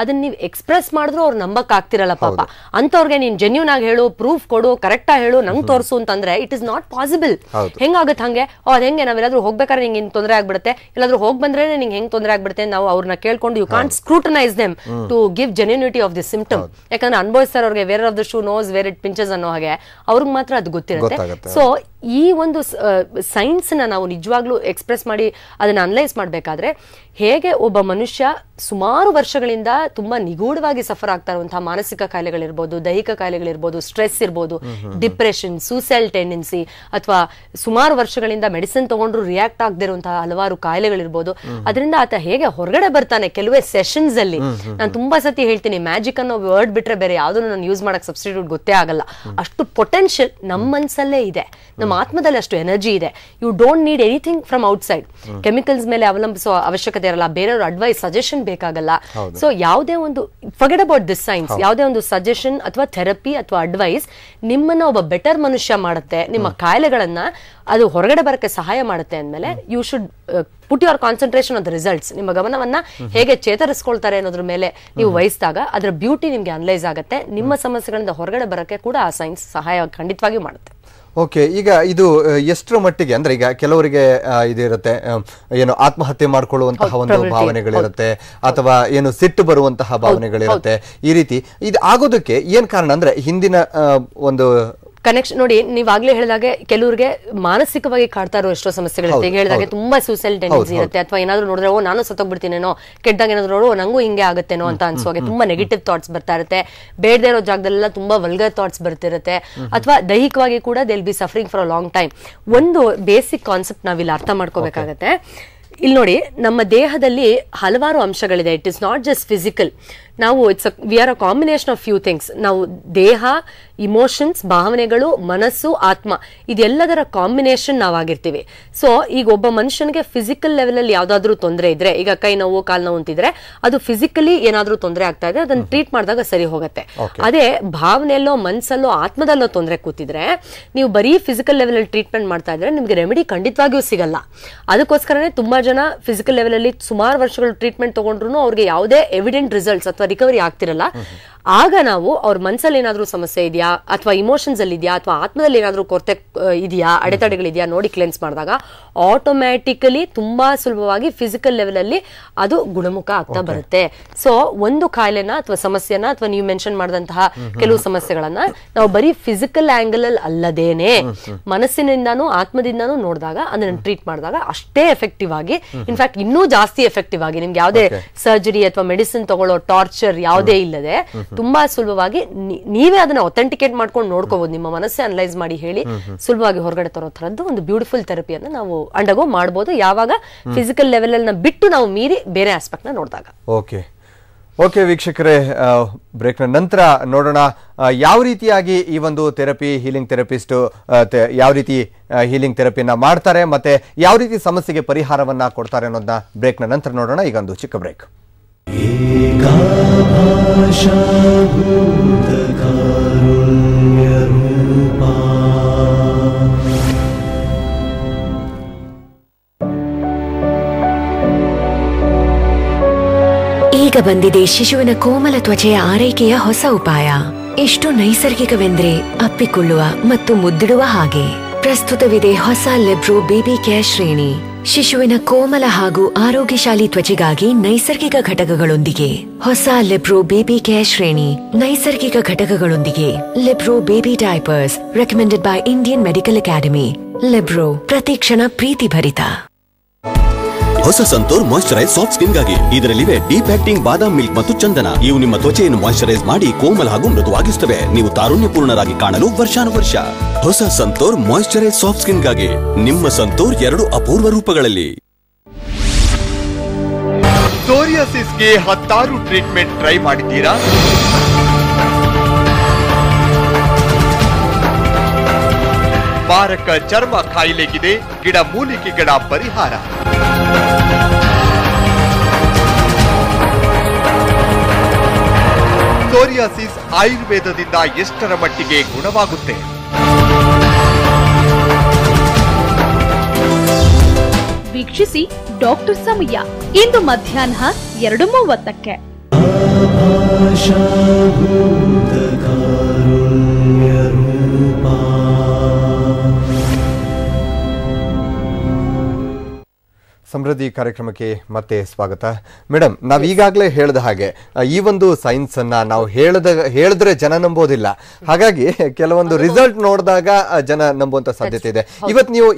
ಅದನ್ನ ನೀವು ಎಕ್ಸ್ಪ್ರೆಸ್ ಮಾಡಿದ್ರು ಅವ್ರು ನಂಬಕ್ ಆಗ್ತಿರಲ್ಲ ಪಾಪ. ಅಂತವ್ರಿಗೆ ನೀನ್ ಜೆನ್ಯೂನ್ ಆಗಿ ಹೇಳು, ಪ್ರೂಫ್ ಕೊಡು, ಕರೆಕ್ಟ್ ಆಗಿ ಹೇಳು, ನಂಗೆ ತೋರಿಸು ಅಂತಂದ್ರೆ ಇಟ್ ಇಸ್ ನಾಟ್ ಪಾಸಿಬಲ್. ಹೆಂಗಾಗತ್ತೆ ಹಂಗೆ? ಅದ್ ಹೆಂಗೆ? ನಾವೆಲ್ಲಾದ್ರೂ ಹೋಗ್ಬೇಕಾದ್ರೆ ನಿಂಗೆ ಹಿಂಗ್ ತೊಂದರೆ ಆಗ್ಬಿಡುತ್ತೆ, ಎಲ್ಲಾದ್ರೂ ಹೋಗ್ ಬಂದ್ರೆ ನಿಂಗೆ ಹೆಂಗ್ ತೊಂದರೆ ಆಗ್ಬಿಡುತ್ತೆ, ನಾವು ಅವ್ರನ್ನ ಕೇಳ್ಕೊಂಡು you can't scrutinise them to give genuinity of the symptom. ಯಾಕಂದ್ರೆ ಅನುಭವಿಸ್ತಾರೆ ಅವ್ರಿಗೆ, wear of the shoe knows where it pinches ಅನ್ನೋ ಹಾಗೆ ಅವ್ರಿಗೆ ಮಾತ್ರ ಅದು ಗೊತ್ತಿರುತ್ತೆ. ಸೊ ಈ ಒಂದು ಸೈನ್ಸ್ ನ ನಾವು ನಿಜವಾಗ್ಲೂ ಎಕ್ಸ್ಪ್ರೆಸ್ ಮಾಡಿ ಅದನ್ನ ಅನಲೈಸ್ ಮಾಡ್ಬೇಕಾದ್ರೆ ಹೇಗೆ ಒಬ್ಬ ಮನುಷ್ಯ ಸುಮಾರು ವರ್ಷಗಳಿಂದ ತುಂಬಾ ನಿಗೂಢವಾಗಿ ಸಫರ್ ಆಗ್ತಾ ಇರುವಂತಹ ಮಾನಸಿಕ ಕಾಯಿಲೆಗಳಿರ್ಬೋದು, ದೈಹಿಕ ಕಾಯಿಲೆಗಳಿರ್ಬೋದು, ಸ್ಟ್ರೆಸ್ ಇರ್ಬೋದು, ಡಿಪ್ರೆಷನ್, ಸೂಸೈಡ್ ಟೆಂಡೆನ್ಸಿ, ಅಥವಾ ಸುಮಾರು ವರ್ಷಗಳಿಂದ ಮೆಡಿಸಿನ್ ತಗೊಂಡ್ರು ರಿಯಾಕ್ಟ್ ಆಗದೆ ಇರುವಂತಹ ಹಲವಾರು ಕಾಯಿಲೆಗಳಿರ್ಬೋದು, ಅದರಿಂದ ಆತ ಹೇಗೆ ಹೊರಗಡೆ ಬರ್ತಾನೆ ಕೆಲವೇ ಸೆಷನ್ಸ್ ಅಲ್ಲಿ. ನಾನು ತುಂಬಾ ಸತಿ ಹೇಳ್ತೀನಿ, ಮ್ಯಾಜಿಕ್ ಅನ್ನೋ ವರ್ಡ್ ಬಿಟ್ರೆ ಬೇರೆ ಯಾವ್ದನ್ನು ನಾನು ಯೂಸ್ ಮಾಡಕ್ ಸಬ್ಸ್ಟಿಟ್ಯೂಟ್ ಗೊತ್ತೇ ಆಗಲ್ಲ. ಅಷ್ಟು ಪೊಟೆನ್ಶಿಯಲ್ ನಮ್ಮ ಮನ್ಸಲ್ಲೇ ಇದೆ, ನಮ್ಮ ಆತ್ಮದಲ್ಲಿ ಅಷ್ಟು ಎನರ್ಜಿ ಇದೆ. You don't need anything from outside. Chemicals ಮೇಲೆ ಅವಲಂಬಿಸುವ ಅವಶ್ಯಕತೆ ಇರಲ್ಲ, ಬೇರೆಯವ್ರ ಅಡ್ವೈಸ್ ಸಜೆಷನ್ ಬೇಕಾಗಲ್ಲ. ಸೊ ಯಾವುದೇ ಒಂದು ಫರ್ಗೆಟ್ ಅಬೌಟ್ ದಿಸ್ ಸೈನ್ಸ್, ಯಾವುದೇ ಒಂದು ಸಜೆಷನ್ ಅಥವಾ ಥೆರಪಿ ಅಥವಾ ಅಡ್ವೈಸ್ ನಿಮ್ಮನ್ನ ಒಬ್ಬ ಬೆಟರ್ ಮನುಷ್ಯ ಮಾಡುತ್ತೆ, ನಿಮ್ಮ ಕಾಯಿಲೆಗಳನ್ನ ಅದು ಹೊರಗಡೆ ಬರಕ್ಕೆ ಸಹಾಯ ಮಾಡುತ್ತೆ ಅಂದ್ಮೇಲೆ you should put your concentration on the results. ನಿಮ್ಮ ಗಮನವನ್ನ ಹೇಗೆ ಚೇತರಿಸ್ಕೊಳ್ತಾರೆ ಅನ್ನೋದ್ರ ಮೇಲೆ ನೀವು ವಹಿಸಿದಾಗ ಅದರ ಬ್ಯೂಟಿ ನಿಮ್ಗೆ ಅನಲೈಸ್ ಆಗುತ್ತೆ. ನಿಮ್ಮ ಸಮಸ್ಯೆಗಳಿಂದ ಹೊರಗಡೆ ಬರಕ್ಕೆ ಕೂಡ ಆ ಸೈನ್ಸ್ ಸಹಾಯ ಖಂಡಿತವಾಗಿಯೂ ಮಾಡುತ್ತೆ. ಓಕೆ, ಈಗ ಇದು ಎಷ್ಟರ ಮಟ್ಟಿಗೆ ಅಂದ್ರೆ ಈಗ ಕೆಲವರಿಗೆ ಇದಿರುತ್ತೆ, ಏನು ಆತ್ಮಹತ್ಯೆ ಮಾಡ್ಕೊಳ್ಳುವಂತಹ ಒಂದು ಭಾವನೆಗಳಿರುತ್ತೆ, ಅಥವಾ ಏನು ಸಿಟ್ಟು ಬರುವಂತಹ ಭಾವನೆಗಳಿರುತ್ತೆ. ಈ ರೀತಿ ಇದು ಆಗೋದಕ್ಕೆ ಏನ್ ಕಾರಣ ಅಂದ್ರೆ ಹಿಂದಿನ ಒಂದು ಕನೆಕ್ಷನ್ ನೋಡಿ, ನೀವಾಗ್ಲೇ ಹೇಳಿದಾಗೆ ಕೆಲವ್ರಿಗೆ ಮಾನಸಿಕವಾಗಿ ಕಾಡ್ತಾ ಇರೋ ಎಷ್ಟೋ ಸಮಸ್ಯೆಗಳಿರುತ್ತೆ. ಈಗ ಹೇಳಿದಾಗೆ ತುಂಬಾ ಸೂಸೈಡ್ ಟೆಂಡೆನ್ಸಿ ಇರುತ್ತೆ, ಅಥವಾ ಏನಾದ್ರು ನೋಡಿದ್ರೆ ಓ ನಾನು ಸತ್ತೋಗ್ಬಿಡ್ತೀನೇನೋ, ಕೆಟ್ಟದಾಗ ಏನಾದ್ರು ನೋಡು ನಂಗೂ ಹಿಂಗೆ ಆಗುತ್ತೇನೋ ಅಂತ ಅನ್ಸುವಾಗೆ ತುಂಬಾ ನೆಗೆಟಿವ್ ಥಾಟ್ಸ್ ಬರ್ತಾ ಇರುತ್ತೆ. ಬೇಡದೇ ಇರೋ ಜಾಗದಲ್ಲೆಲ್ಲ ತುಂಬಾ ವಲ್ಗರ್ ಥಾಟ್ಸ್ ಬರ್ತಿರುತ್ತೆ, ಅಥವಾ ದೈಹಿಕವಾಗಿ ಕೂಡ they will be suffering for a long time. ಒಂದು ಬೇಸಿಕ್ ಕಾನ್ಸೆಪ್ಟ್ ನಾವಿಲ್ಲಿ ಅರ್ಥ ಮಾಡ್ಕೋಬೇಕಾಗತ್ತೆ. ಇಲ್ಲಿ ನೋಡಿ, ನಮ್ಮ ದೇಹದಲ್ಲಿ ಹಲವಾರು ಅಂಶಗಳಿದೆ. It is not just physical. ನಾವು we are a combination of few things. ನಾವು ದೇಹ, ಇಮೋಷನ್ಸ್, ಭಾವನೆಗಳು, ಮನಸ್ಸು, ಆತ್ಮ, ಇದೆಲ್ಲದರ ಕಾಂಬಿನೇಷನ್ ನಾವಾಗಿರ್ತೀವಿ. ಸೊ ಈಗ ಒಬ್ಬ ಮನುಷ್ಯನಿಗೆ ಫಿಸಿಕಲ್ ಲೆವೆಲ್ ಅಲ್ಲಿ ಯಾವ್ದಾದ್ರು ತೊಂದರೆ ಇದ್ರೆ, ಈಗ ಕೈ ನೋವು, ಕಾಲ್ ನೋವು ಅಂತಿದ್ರೆ ಅದು ಫಿಸಿಕಲಿ ಏನಾದ್ರೂ ತೊಂದರೆ ಆಗ್ತಾ ಇದೆ, ಅದನ್ನ ಟ್ರೀಟ್ ಮಾಡಿದಾಗ ಸರಿ ಹೋಗುತ್ತೆ. ಅದೇ ಭಾವನೆಯಲ್ಲೋ, ಮನ್ಸಲ್ಲೋ, ಆತ್ಮದಲ್ಲೋ ತೊಂದರೆ ಕೂತಿದ್ರೆ ನೀವು ಬರೀ ಫಿಸಿಕಲ್ ಲೆವೆಲ್ ಅಲ್ಲಿ ಟ್ರೀಟ್ಮೆಂಟ್ ಮಾಡ್ತಾ ಇದ್ರೆ ನಿಮ್ಗೆ ರೆಮಿಡಿ ಖಂಡಿತವಾಗಿಯೂ ಸಿಗಲ್ಲ. ಅದಕ್ಕೋಸ್ಕರನೇ ತುಂಬಾ ಜನ ಫಿಸಿಕಲ್ ಲೆವೆಲ್ ಅಲ್ಲಿ ಸುಮಾರು ವರ್ಷಗಳು ಟ್ರೀಟ್ಮೆಂಟ್ ತಗೊಂಡ್ರು ಅವ್ರಿಗೆ ಯಾವುದೇ ಎವಿಡೆಂಟ್ ರಿಸಲ್ಟ್ಸ್ ಅಥವಾ ರಿಕವರಿ ಆಗ್ತಿರಲ್ಲ. ಆಗ ನಾವು ಅವ್ರ ಮನಸ್ಸಲ್ಲಿ ಏನಾದ್ರೂ ಸಮಸ್ಯೆ ಇದೆಯಾ, ಅಥವಾ ಇಮೋಷನ್ಸ್ ಅಲ್ಲಿ ಇದೆಯಾ, ಅಥವಾ ಆತ್ಮದಲ್ಲಿ ಏನಾದ್ರೂ ಕೊರತೆ ಇದೆಯಾ, ಅಡೆತಡೆಗಳಿದೆಯಾ ನೋಡಿ ಕ್ಲೆನ್ಸ್ ಮಾಡಿದಾಗ ಆಟೋಮ್ಯಾಟಿಕಲಿ ತುಂಬಾ ಸುಲಭವಾಗಿ ಫಿಸಿಕಲ್ ಲೆವೆಲ್ ಅಲ್ಲಿ ಅದು ಗುಣಮುಖ ಆಗ್ತಾ ಬರುತ್ತೆ. ಸೊ ಒಂದು ಕಾಯಿಲೆನ ಅಥವಾ ಸಮಸ್ಯೆನ ಅಥವಾ ನೀವು ಮೆನ್ಷನ್ ಮಾಡಿದಂತಹ ಕೆಲವು ಸಮಸ್ಯೆಗಳನ್ನ ನಾವು ಬರೀ ಫಿಸಿಕಲ್ ಆಂಗಲ್ ಅಲ್ಲಿ ಅಲ್ಲದೇನೆ ಮನಸ್ಸಿನಿಂದಾನು ಆತ್ಮದಿಂದಾನು ನೋಡಿದಾಗ ಅದನ್ನ ಟ್ರೀಟ್ ಮಾಡಿದಾಗ ಅಷ್ಟೇ ಎಫೆಕ್ಟಿವ್ ಆಗಿ, ಇನ್ಫ್ಯಾಕ್ಟ್ ಇನ್ನೂ ಜಾಸ್ತಿ ಎಫೆಕ್ಟಿವ್ ಆಗಿ, ನಿಮ್ಗೆ ಯಾವುದೇ ಸರ್ಜರಿ ಅಥವಾ ಮೆಡಿಸಿನ್ ತಗೊಳ್ಳೋ ಟಾರ್ಚರ್ ಯಾವುದೇ ಇಲ್ಲದೆ ತುಂಬಾ ಸುಲಭವಾಗಿ ನೀವೇ ಅದನ್ನ ಅಥೆಂಟಿಕೇಟ್ ಮಾಡ್ಕೊಂಡು ನೋಡ್ಕೋಬಹುದು. ನಿಮ್ಮ ಮನಸ್ಸೇ ಅನಲೈಸ್ ಮಾಡಿ ಹೇಳಿ ಸುಲಭವಾಗಿ ಹೊರಗಡೆ ತರೋ ತರದ್ದು ಒಂದು ಬ್ಯೂಟಿಫುಲ್ ಥೆರಪಿಯನ್ನು ನಾವು ಅಂಡರ್ಗೋ ಮಾಡಬಹುದು, ಯಾವಾಗ ಫಿಸಿಕಲ್ ಲೆವೆಲ್ ಅನ್ನ ಬಿಟ್ಟು ನಾವು ಮೀರಿ ಬೇರೆ ಆಸ್ಪೆಕ್ಟ್ ನ ನೋಡಿದಾಗ. ಓಕೆ, ಓಕೆ ವೀಕ್ಷಕರೇ, ಬ್ರೇಕ್ನ ನಂತರ ನೋಡೋಣ ಯಾವ ರೀತಿಯಾಗಿ ಈ ಒಂದು ಥೆರಪಿ ಹೀಲಿಂಗ್ ಥೆರಪಿಸ್ಟ್ ಯಾವ ರೀತಿ ಹೀಲಿಂಗ್ ಥೆರಪಿಯನ್ನ ಮಾಡ್ತಾರೆ ಮತ್ತೆ ಯಾವ ರೀತಿ ಸಮಸ್ಯೆಗೆ ಪರಿಹಾರವನ್ನ ಕೊಡ್ತಾರೆ ಅನ್ನೋದನ್ನ ಬ್ರೇಕ್ನ ನಂತರ ನೋಡೋಣ. ಈಗ ಒಂದು ಚಿಕ್ಕ ಬ್ರೇಕ್. ಈಗ ಬಂದಿದೆ ಶಿಶುವಿನ ಕೋಮಲ ತ್ವಚೆಯ ಆರೈಕೆಯ ಹೊಸ ಉಪಾಯ. ಎಷ್ಟು ನೈಸರ್ಗಿಕವೆಂದ್ರೆ ಅಪ್ಪಿಕೊಳ್ಳುವ ಮತ್ತು ಮುದ್ದಿಡುವ ಹಾಗೆ. ಪ್ರಸ್ತುತವಿದೆ ಹೊಸ ಲೆಬ್ರೋ ಬೇಬಿ ಕೇರ್ ಶ್ರೇಣಿ. ಶಿಶುವಿನ ಕೋಮಲ ಹಾಗೂ ಆರೋಗ್ಯಶಾಲಿ ತ್ವಚೆಗಾಗಿ ನೈಸರ್ಗಿಕ ಘಟಕಗಳೊಂದಿಗೆ ಹೊಸ ಲೆಬ್ರೋ ಬೇಬಿ ಕೇರ್ ಶ್ರೇಣಿ. ನೈಸರ್ಗಿಕ ಘಟಕಗಳೊಂದಿಗೆ Lebro baby diapers recommended by Indian medical academy. Lebro ಪ್ರತಿ ಕ್ಷಣ ಪ್ರೀತಿ ಭರಿತ. ಹೊಸ ಸಂತೂರ್ ಮಾಯಿಶ್ಚರೈಸ್ ಸಾಫ್ಟ್ ಸ್ಕಿನ್ ಗಾಗಿ. ಇದರಲ್ಲಿವೆ ಡೀಪ್ ಆಕ್ಟಿಂಗ್ ಬಾದಾಮ್ ಮಿಲ್ಕ್ ಮತ್ತು ಚಂದನ. ಇವು ನಿಮ್ಮ ತ್ವಚೆಯನ್ನು ಮಾಯಿಶ್ಚರೈಸ್ ಮಾಡಿ ಕೋಮಲ ಹಾಗೂ ಮೃದುವಾಗಿಸುತ್ತವೆ. ನೀವು ತಾರುಣ್ಯಪೂರ್ಣರಾಗಿ ಕಾಣಲು ವರ್ಷಾನುವರ್ಷ. ಹೊಸ ಸಂತೂರ್ ಮಾಯಿಶ್ಚರೈಸ್ ಸಾಫ್ಟ್ ಸ್ಕಿನ್ ಗಾಗಿ. ನಿಮ್ಮ ಸಂತೂರ್ 2 ಅಪೂರ್ವ ರೂಪಗಳಲ್ಲಿ. ಸೋರಿಯಾಸಿಸ್ಗೆ 16 ಟ್ರೀಟ್ಮೆಂಟ್ ಟ್ರೈ ಮಾಡಿದ್ದೀರಾ? ಮಾರಕ ಚರ್ಮ ಕಾಯಿಲೆಗಿದೆ ಗಿಡ ಮೂಲಿಕೆಗಳ ಪರಿಹಾರ. ಸೋರಿಯಾಸಿಸ್ ಆಯುರ್ವೇದದಿಂದ ಎಷ್ಟರ ಮಟ್ಟಿಗೆ ಗುಣವಾಗುತ್ತೆ? ವೀಕ್ಷಿಸಿ ಡಾಕ್ಟರ್ ಸಮಯ ಇಂದು ಮಧ್ಯಾಹ್ನ 2:30ಕ್ಕೆ. ಸಮೃದ್ಧಿ ಕಾರ್ಯಕ್ರಮಕ್ಕೆ ಮತ್ತೆ ಸ್ವಾಗತ. ಮೇಡಮ್, ನಾವು ಈಗಾಗಲೇ ಹೇಳಿದ ಹಾಗೆ ಈ ಒಂದು ಸೈನ್ಸ್ ಅನ್ನ ನಾವು ಹೇಳಿದ್ರೆ ಜನ ನಂಬೋದಿಲ್ಲ. ಹಾಗಾಗಿ ಕೆಲವೊಂದು ರಿಸಲ್ಟ್ ನೋಡಿದಾಗ ಜನ ನಂಬುವಂತ ಸಾಧ್ಯತೆ ಇದೆ. ಇವತ್ತು ನೀವು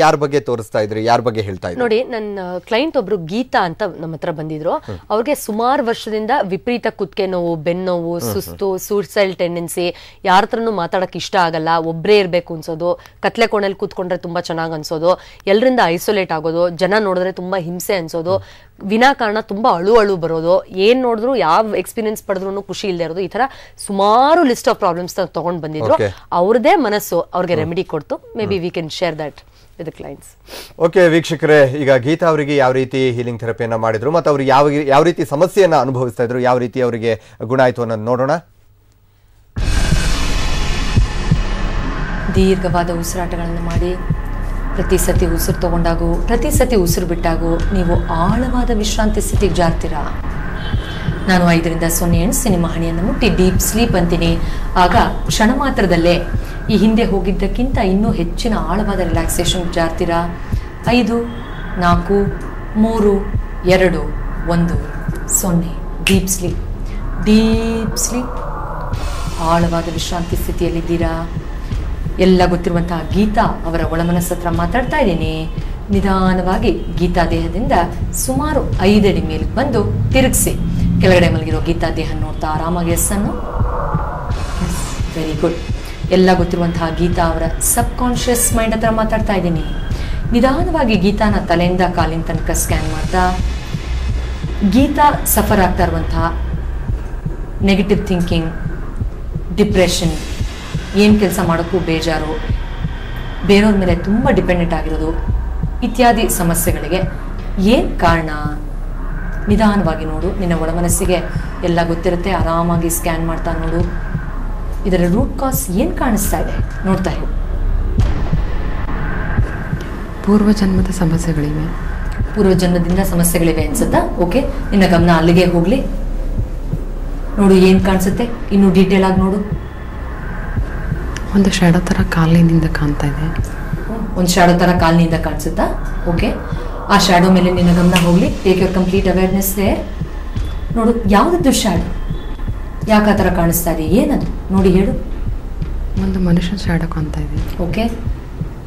ಯಾರ ಬಗ್ಗೆ ತೋರಿಸ್ತಾ ಇದ್ರಿ, ಯಾರ ಬಗ್ಗೆ ಹೇಳ್ತಾ ಇದ್ರಿ? ನೋಡಿ, ನನ್ನ ಕ್ಲೈಂಟ್ ಒಬ್ರು ಗೀತಾ ಅಂತ ನಮ್ಮ ಹತ್ರ ಬಂದಿದ್ರು. ಅವ್ರಿಗೆ ಸುಮಾರು ವರ್ಷದಿಂದ ವಿಪರೀತ ಕುತ್ತಿಗೆ ನೋವು, ಬೆನ್ನೋವು, ಸುಸ್ತು, ಸೂಸೈಡ್ ಟೆಂಡೆನ್ಸಿ, ಯಾರ ಹತ್ರನೂ ಮಾತಾಡಕ್ ಇಷ್ಟ ಆಗಲ್ಲ, ಒಬ್ರೇ ಇರ್ಬೇಕು ಅನ್ಸೋದು, ಕತ್ಲೆ ಕೋಣೆಯಲ್ಲಿ ಕೂತ್ಕೊಂಡ್ರೆ ತುಂಬಾ ಚೆನ್ನಾಗ್ ಅನ್ಸೋದು, ಎಲ್ಲರಿಂದ ಐಸೋಲೇಟ್ ಆಗೋದು, ಜನ ನೋಡಿದ್ರೆ ತುಂಬಾ ಹಿಂಸೆ ಅನ್ಸೋದು, ವಿನಾಕಾರಣ ತುಂಬಾ ಅಳು ಬರೋದು, ಏನ್ ನೋಡಿದ್ರು ಯಾವ ಎಕ್ಸ್ಪೀರಿಯನ್ಸ್ ಪಡೆದ್ರು ಖುಷಿ ಇಲ್ಲದೆ ಇರೋದು, ಈ ತರ ಸುಮಾರು ಲಿಸ್ಟ್ ಆಫ್ ಪ್ರಾಬ್ಲಮ್ಸ್ ತಗೊಂಡ್ ಬಂದಿದ್ರು. ಅವ್ರದೇ ಮನಸ್ಸು ಅವ್ರಿಗೆ ರೆಮಿಡಿ ಕೊಡ್ತು. May be we can share that with clients. Okay ವೀಕ್ಷಕರೇ, ಈಗ ಗೀತಾ ಅವರಿಗೆ ಯಾವ ರೀತಿ ಹೀಲಿಂಗ್ ಥೆರಪಿಯನ್ನ ಮಾಡಿದ್ರು ಮತ್ತು ಅವ್ರಿಗೆ ಯಾವ ರೀತಿ ಸಮಸ್ಯೆಯನ್ನ ಅನುಭವಿಸ್ತಾ ಇದ್ರು, ಯಾವ ರೀತಿ ಅವರಿಗೆ ಗುಣ ಆಯ್ತು ಅನ್ನೋದು ನೋಡೋಣ. ದೀರ್ಘವಾದ ಉಸಿರಾಟಗಳನ್ನು ಮಾಡಿ ಪ್ರತಿ ಸತಿ ಉಸಿರು ತಗೊಂಡಾಗೂ ಪ್ರತಿ ಸತಿ ಉಸಿರು ಬಿಟ್ಟಾಗೂ ನೀವು ಆಳವಾದ ವಿಶ್ರಾಂತಿ ಸ್ಥಿತಿಗೆ ಜಾರ್ತೀರಾ. ನಾನು 5ರಿಂದ 0 ಎಣಿಸಿ ನಿಮ್ಮ ಹಣೆಯನ್ನು ಮುಟ್ಟಿ ಡೀಪ್ ಸ್ಲೀಪ್ ಅಂತೀನಿ. ಆಗ ಕ್ಷಣ ಮಾತ್ರದಲ್ಲೇ ಈ ಹಿಂದೆ ಹೋಗಿದ್ದಕ್ಕಿಂತ ಇನ್ನೂ ಹೆಚ್ಚಿನ ಆಳವಾದ ರಿಲ್ಯಾಕ್ಸೇಷನ್ ಜಾರ್ತೀರಾ. 5, 4, 3, 2, 1, 0. Deep sleep, deep sleep. ಆಳವಾದ ವಿಶ್ರಾಂತಿ ಸ್ಥಿತಿಯಲ್ಲಿದ್ದೀರಾ. ಎಲ್ಲ ಗೊತ್ತಿರುವಂತಹ ಗೀತಾ ಅವರ ಒಳಮನಸ್ಸು ಹತ್ರ ಮಾತಾಡ್ತಾ ಇದ್ದೀನಿ. ನಿಧಾನವಾಗಿ ಗೀತಾ ದೇಹದಿಂದ ಸುಮಾರು 5 ಅಡಿ ಮೇಲಕ್ಕೆ ಬಂದು ತಿರುಗಿಸಿ ಕೆಳಗಡೆ ಮಲಗಿರೋ ಗೀತಾ ದೇಹ ನೋಡ್ತಾ ಆರಾಮಾಗಿ ಎಸ್ ಅನ್ನು. Very good. ಎಲ್ಲ ಗೊತ್ತಿರುವಂತಹ ಗೀತಾ ಅವರ ಸಬ್ ಕಾನ್ಷಿಯಸ್ ಮೈಂಡ್ ಹತ್ರ ಮಾತಾಡ್ತಾ ಇದ್ದೀನಿ. ನಿಧಾನವಾಗಿ ಗೀತಾನ ತಲೆಯಿಂದ ಕಾಲಿನ ತನಕ ಸ್ಕ್ಯಾನ್ ಮಾಡ್ತಾ ಗೀತಾ ಸಫರ್ ಆಗ್ತಾ ಇರುವಂತಹ ನೆಗೆಟಿವ್ ಥಿಂಕಿಂಗ್, ಡಿಪ್ರೆಷನ್, ಏನು ಕೆಲಸ ಮಾಡೋಕ್ಕೂ ಬೇಜಾರು, ಬೇರೆಯವ್ರ ಮೇಲೆ ತುಂಬ ಡಿಪೆಂಡೆಂಟ್ ಆಗಿರೋದು ಇತ್ಯಾದಿ ಸಮಸ್ಯೆಗಳಿಗೆ ಏನು ಕಾರಣ? ನಿಧಾನವಾಗಿ ನೋಡು. ನಿನ್ನ ಒಳಮನಸ್ಸಿಗೆ ಎಲ್ಲ ಗೊತ್ತಿರುತ್ತೆ. ಆರಾಮಾಗಿ ಸ್ಕ್ಯಾನ್ ಮಾಡ್ತಾ ನೋಡು. ಇದರ ರೂಟ್ ಕಾಸ್ ಏನು ಕಾಣಿಸ್ತಾ ಇದೆ ನೋಡ್ತಾ ಇರು. ಪೂರ್ವಜನ್ಮದ ಸಮಸ್ಯೆಗಳಿವೆ. ಪೂರ್ವಜನ್ಮದಿಂದ ಸಮಸ್ಯೆಗಳಿವೆ ಅನ್ಸುತ್ತಾ? ಓಕೆ, ನಿನ್ನ ಗಮನ ಅಲ್ಲಿಗೆ ಹೋಗಲಿ. ನೋಡು ಏನು ಕಾಣಿಸುತ್ತೆ. ಇನ್ನೂ ಡೀಟೇಲ್ ಆಗಿ ನೋಡು. ಒಂದು ಶಾಡೋ ಥರ ಕಾಲಿನಿಂದ ಕಾಣ್ತಾ ಇದೆ. ಒಂದು ಶಾಡೋ ಥರ ಕಾಲಿನಿಂದ ಕಾಣಿಸುತ್ತಾ? ಓಕೆ, ಆ ಶಾಡೋ ಮೇಲೆ ನಿನ್ನ ಗಮನ ಹೋಗಲಿ. Take your complete awareness there. ನೋಡು, ಯಾವುದದ್ದು ಶಾಡೋ, ಯಾಕೆ ಆ ಥರ ಕಾಣಿಸ್ತಾ ಇದೆ, ಏನದು ನೋಡಿ ಹೇಳು. ಒಂದು ಮನುಷ್ಯನ ಶಾಡೋ ಕಾಣ್ತಾ ಇದೆ. ಓಕೆ,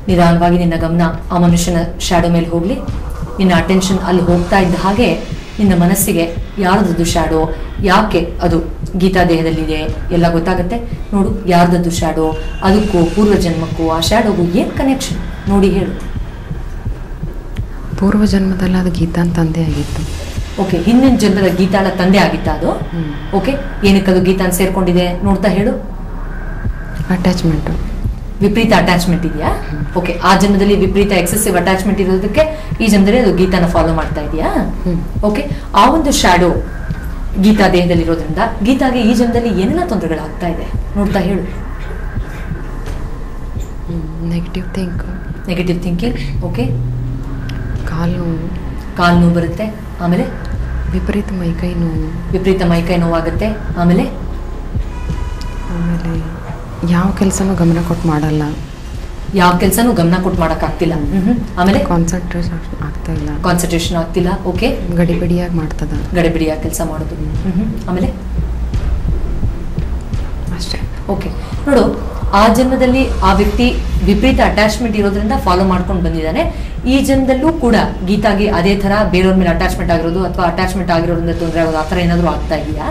ನಿಧಾನವಾಗಿ ನಿನ್ನ ಗಮನ ಆ ಮನುಷ್ಯನ ಶಾಡೋ ಮೇಲೆ ಹೋಗಲಿ. ನಿನ್ನ ಅಟೆನ್ಷನ್ ಅಲ್ಲಿ ಹೋಗ್ತಾ ಇದ್ದ ಹಾಗೆ ನಿನ್ನ ಮನಸ್ಸಿಗೆ ಯಾರ್ದದ್ದು ಶಾಡೋ, ಯಾಕೆ ಅದು ಗೀತಾ ದೇಹದಲ್ಲಿದೆ ಎಲ್ಲ ಗೊತ್ತಾಗುತ್ತೆ. ನೋಡು, ಯಾರ್ದದ್ದು ಶಾಡೋ, ಅದಕ್ಕೂ ಪೂರ್ವಜನ್ಮಕ್ಕೂ ಆ ಶಾಡೋಗೂ ಏನು ಕನೆಕ್ಷನ್ ನೋಡಿ ಹೇಳು. ಪೂರ್ವಜನ್ಮದಲ್ಲಿ ಅದು ಗೀತಾನ್ ತಂದೆ ಆಗಿತ್ತು. ಓಕೆ, ಹಿಂದಿನ ಜನ್ಮದ ಗೀತಾಳ ತಂದೆ ಆಗಿತ್ತ ಅದು? ಓಕೆ, ಏನಕ್ಕದು ಗೀತಾನ್ ಸೇರ್ಕೊಂಡಿದೆ ನೋಡ್ತಾ ಹೇಳು. ಅಟ್ಯಾಚ್ಮೆಂಟ್, ವಿಪರೀತ ಅಟ್ಯಾಚ್ಮೆಂಟ್ ಇದೆಯಾ? ಓಕೆ, ಆ ಜನ್ಮದಲ್ಲಿ ವಿಪರೀತ ಎಕ್ಸೆಸಿವ್ ಅಟ್ಯಾಚ್ಮೆಂಟ್ ಇರೋದಕ್ಕೆ ಈ ಜನ್ಮದಲ್ಲಿ ಅದು ಗೀತಾನ ಫಾಲೋ ಮಾಡ್ತಾ ಇದೆಯಾ? ಓಕೆ, ಆ ಒಂದು ಶ್ಯಾಡೋ ಗೀತಾ ದೇಹದಲ್ಲಿ ಇರೋದ್ರಿಂದ ಗೀತಾಗೆ ಈ ಜನ್ಮದಲ್ಲಿ ಏನೆಲ್ಲ ತೊಂದರೆಗಳಾಗ್ತಾ ಇದೆ ನೋಡ್ತಾ ಹೇಳು. Negative thinking. ಓಕೆ, ಕಾಲು ನೋವು ಬರುತ್ತೆ. ಆಮೇಲೆ ವಿಪರೀತ ಮೈಕೈ ನೋವಾಗುತ್ತೆ. ಆಮೇಲೆ ಯಾವ ಕೆಲಸನೂ ಗಮನ ಕೊಟ್ಟು ಮಾಡಲ್ಲ. ಯಾವ ಕೆಲಸನೂ ಗಮನ ಕೊಟ್ಟು ಮಾಡಕ್ ಆಗ್ತಿಲ್ಲ. ಆಮೇಲೆ ಕಾನ್ಸಂಟ್ರೇಷನ್ ಆಗ್ತಿಲ್ಲ. ಓಕೆ, ಗಡಿಬಿಡಿಯಾಗಿ ಕೆಲಸ ಮಾಡೋದು. ಆಮೇಲೆ ಅಷ್ಟೇ. ಓಕೆ, ನೋಡು, ಆ ಜನ್ಮದಲ್ಲಿ ಆ ವ್ಯಕ್ತಿ ವಿಪರೀತ ಅಟ್ಯಾಚ್ಮೆಂಟ್ ಇರೋದ್ರಿಂದ ಫಾಲೋ ಮಾಡ್ಕೊಂಡು ಬಂದಿದ್ದಾನೆ. ಈ ಜನ್ಮದಲ್ಲೂ ಕೂಡ ಗೀತಾಗಿ ಅದೇ ತರ ಬೇರೆಯವ್ರ ಮೇಲೆ ಅಟ್ಯಾಚ್ಮೆಂಟ್ ಆಗಿರೋದು ಅಥವಾ ಅಟ್ಯಾಚ್ಮೆಂಟ್ ಆಗಿರೋದ್ರಿಂದ ತೊಂದರೆ ಆಗೋದು ಆ ಥರ ಏನಾದರೂ ಆಗ್ತಾ ಇದೆಯಾ?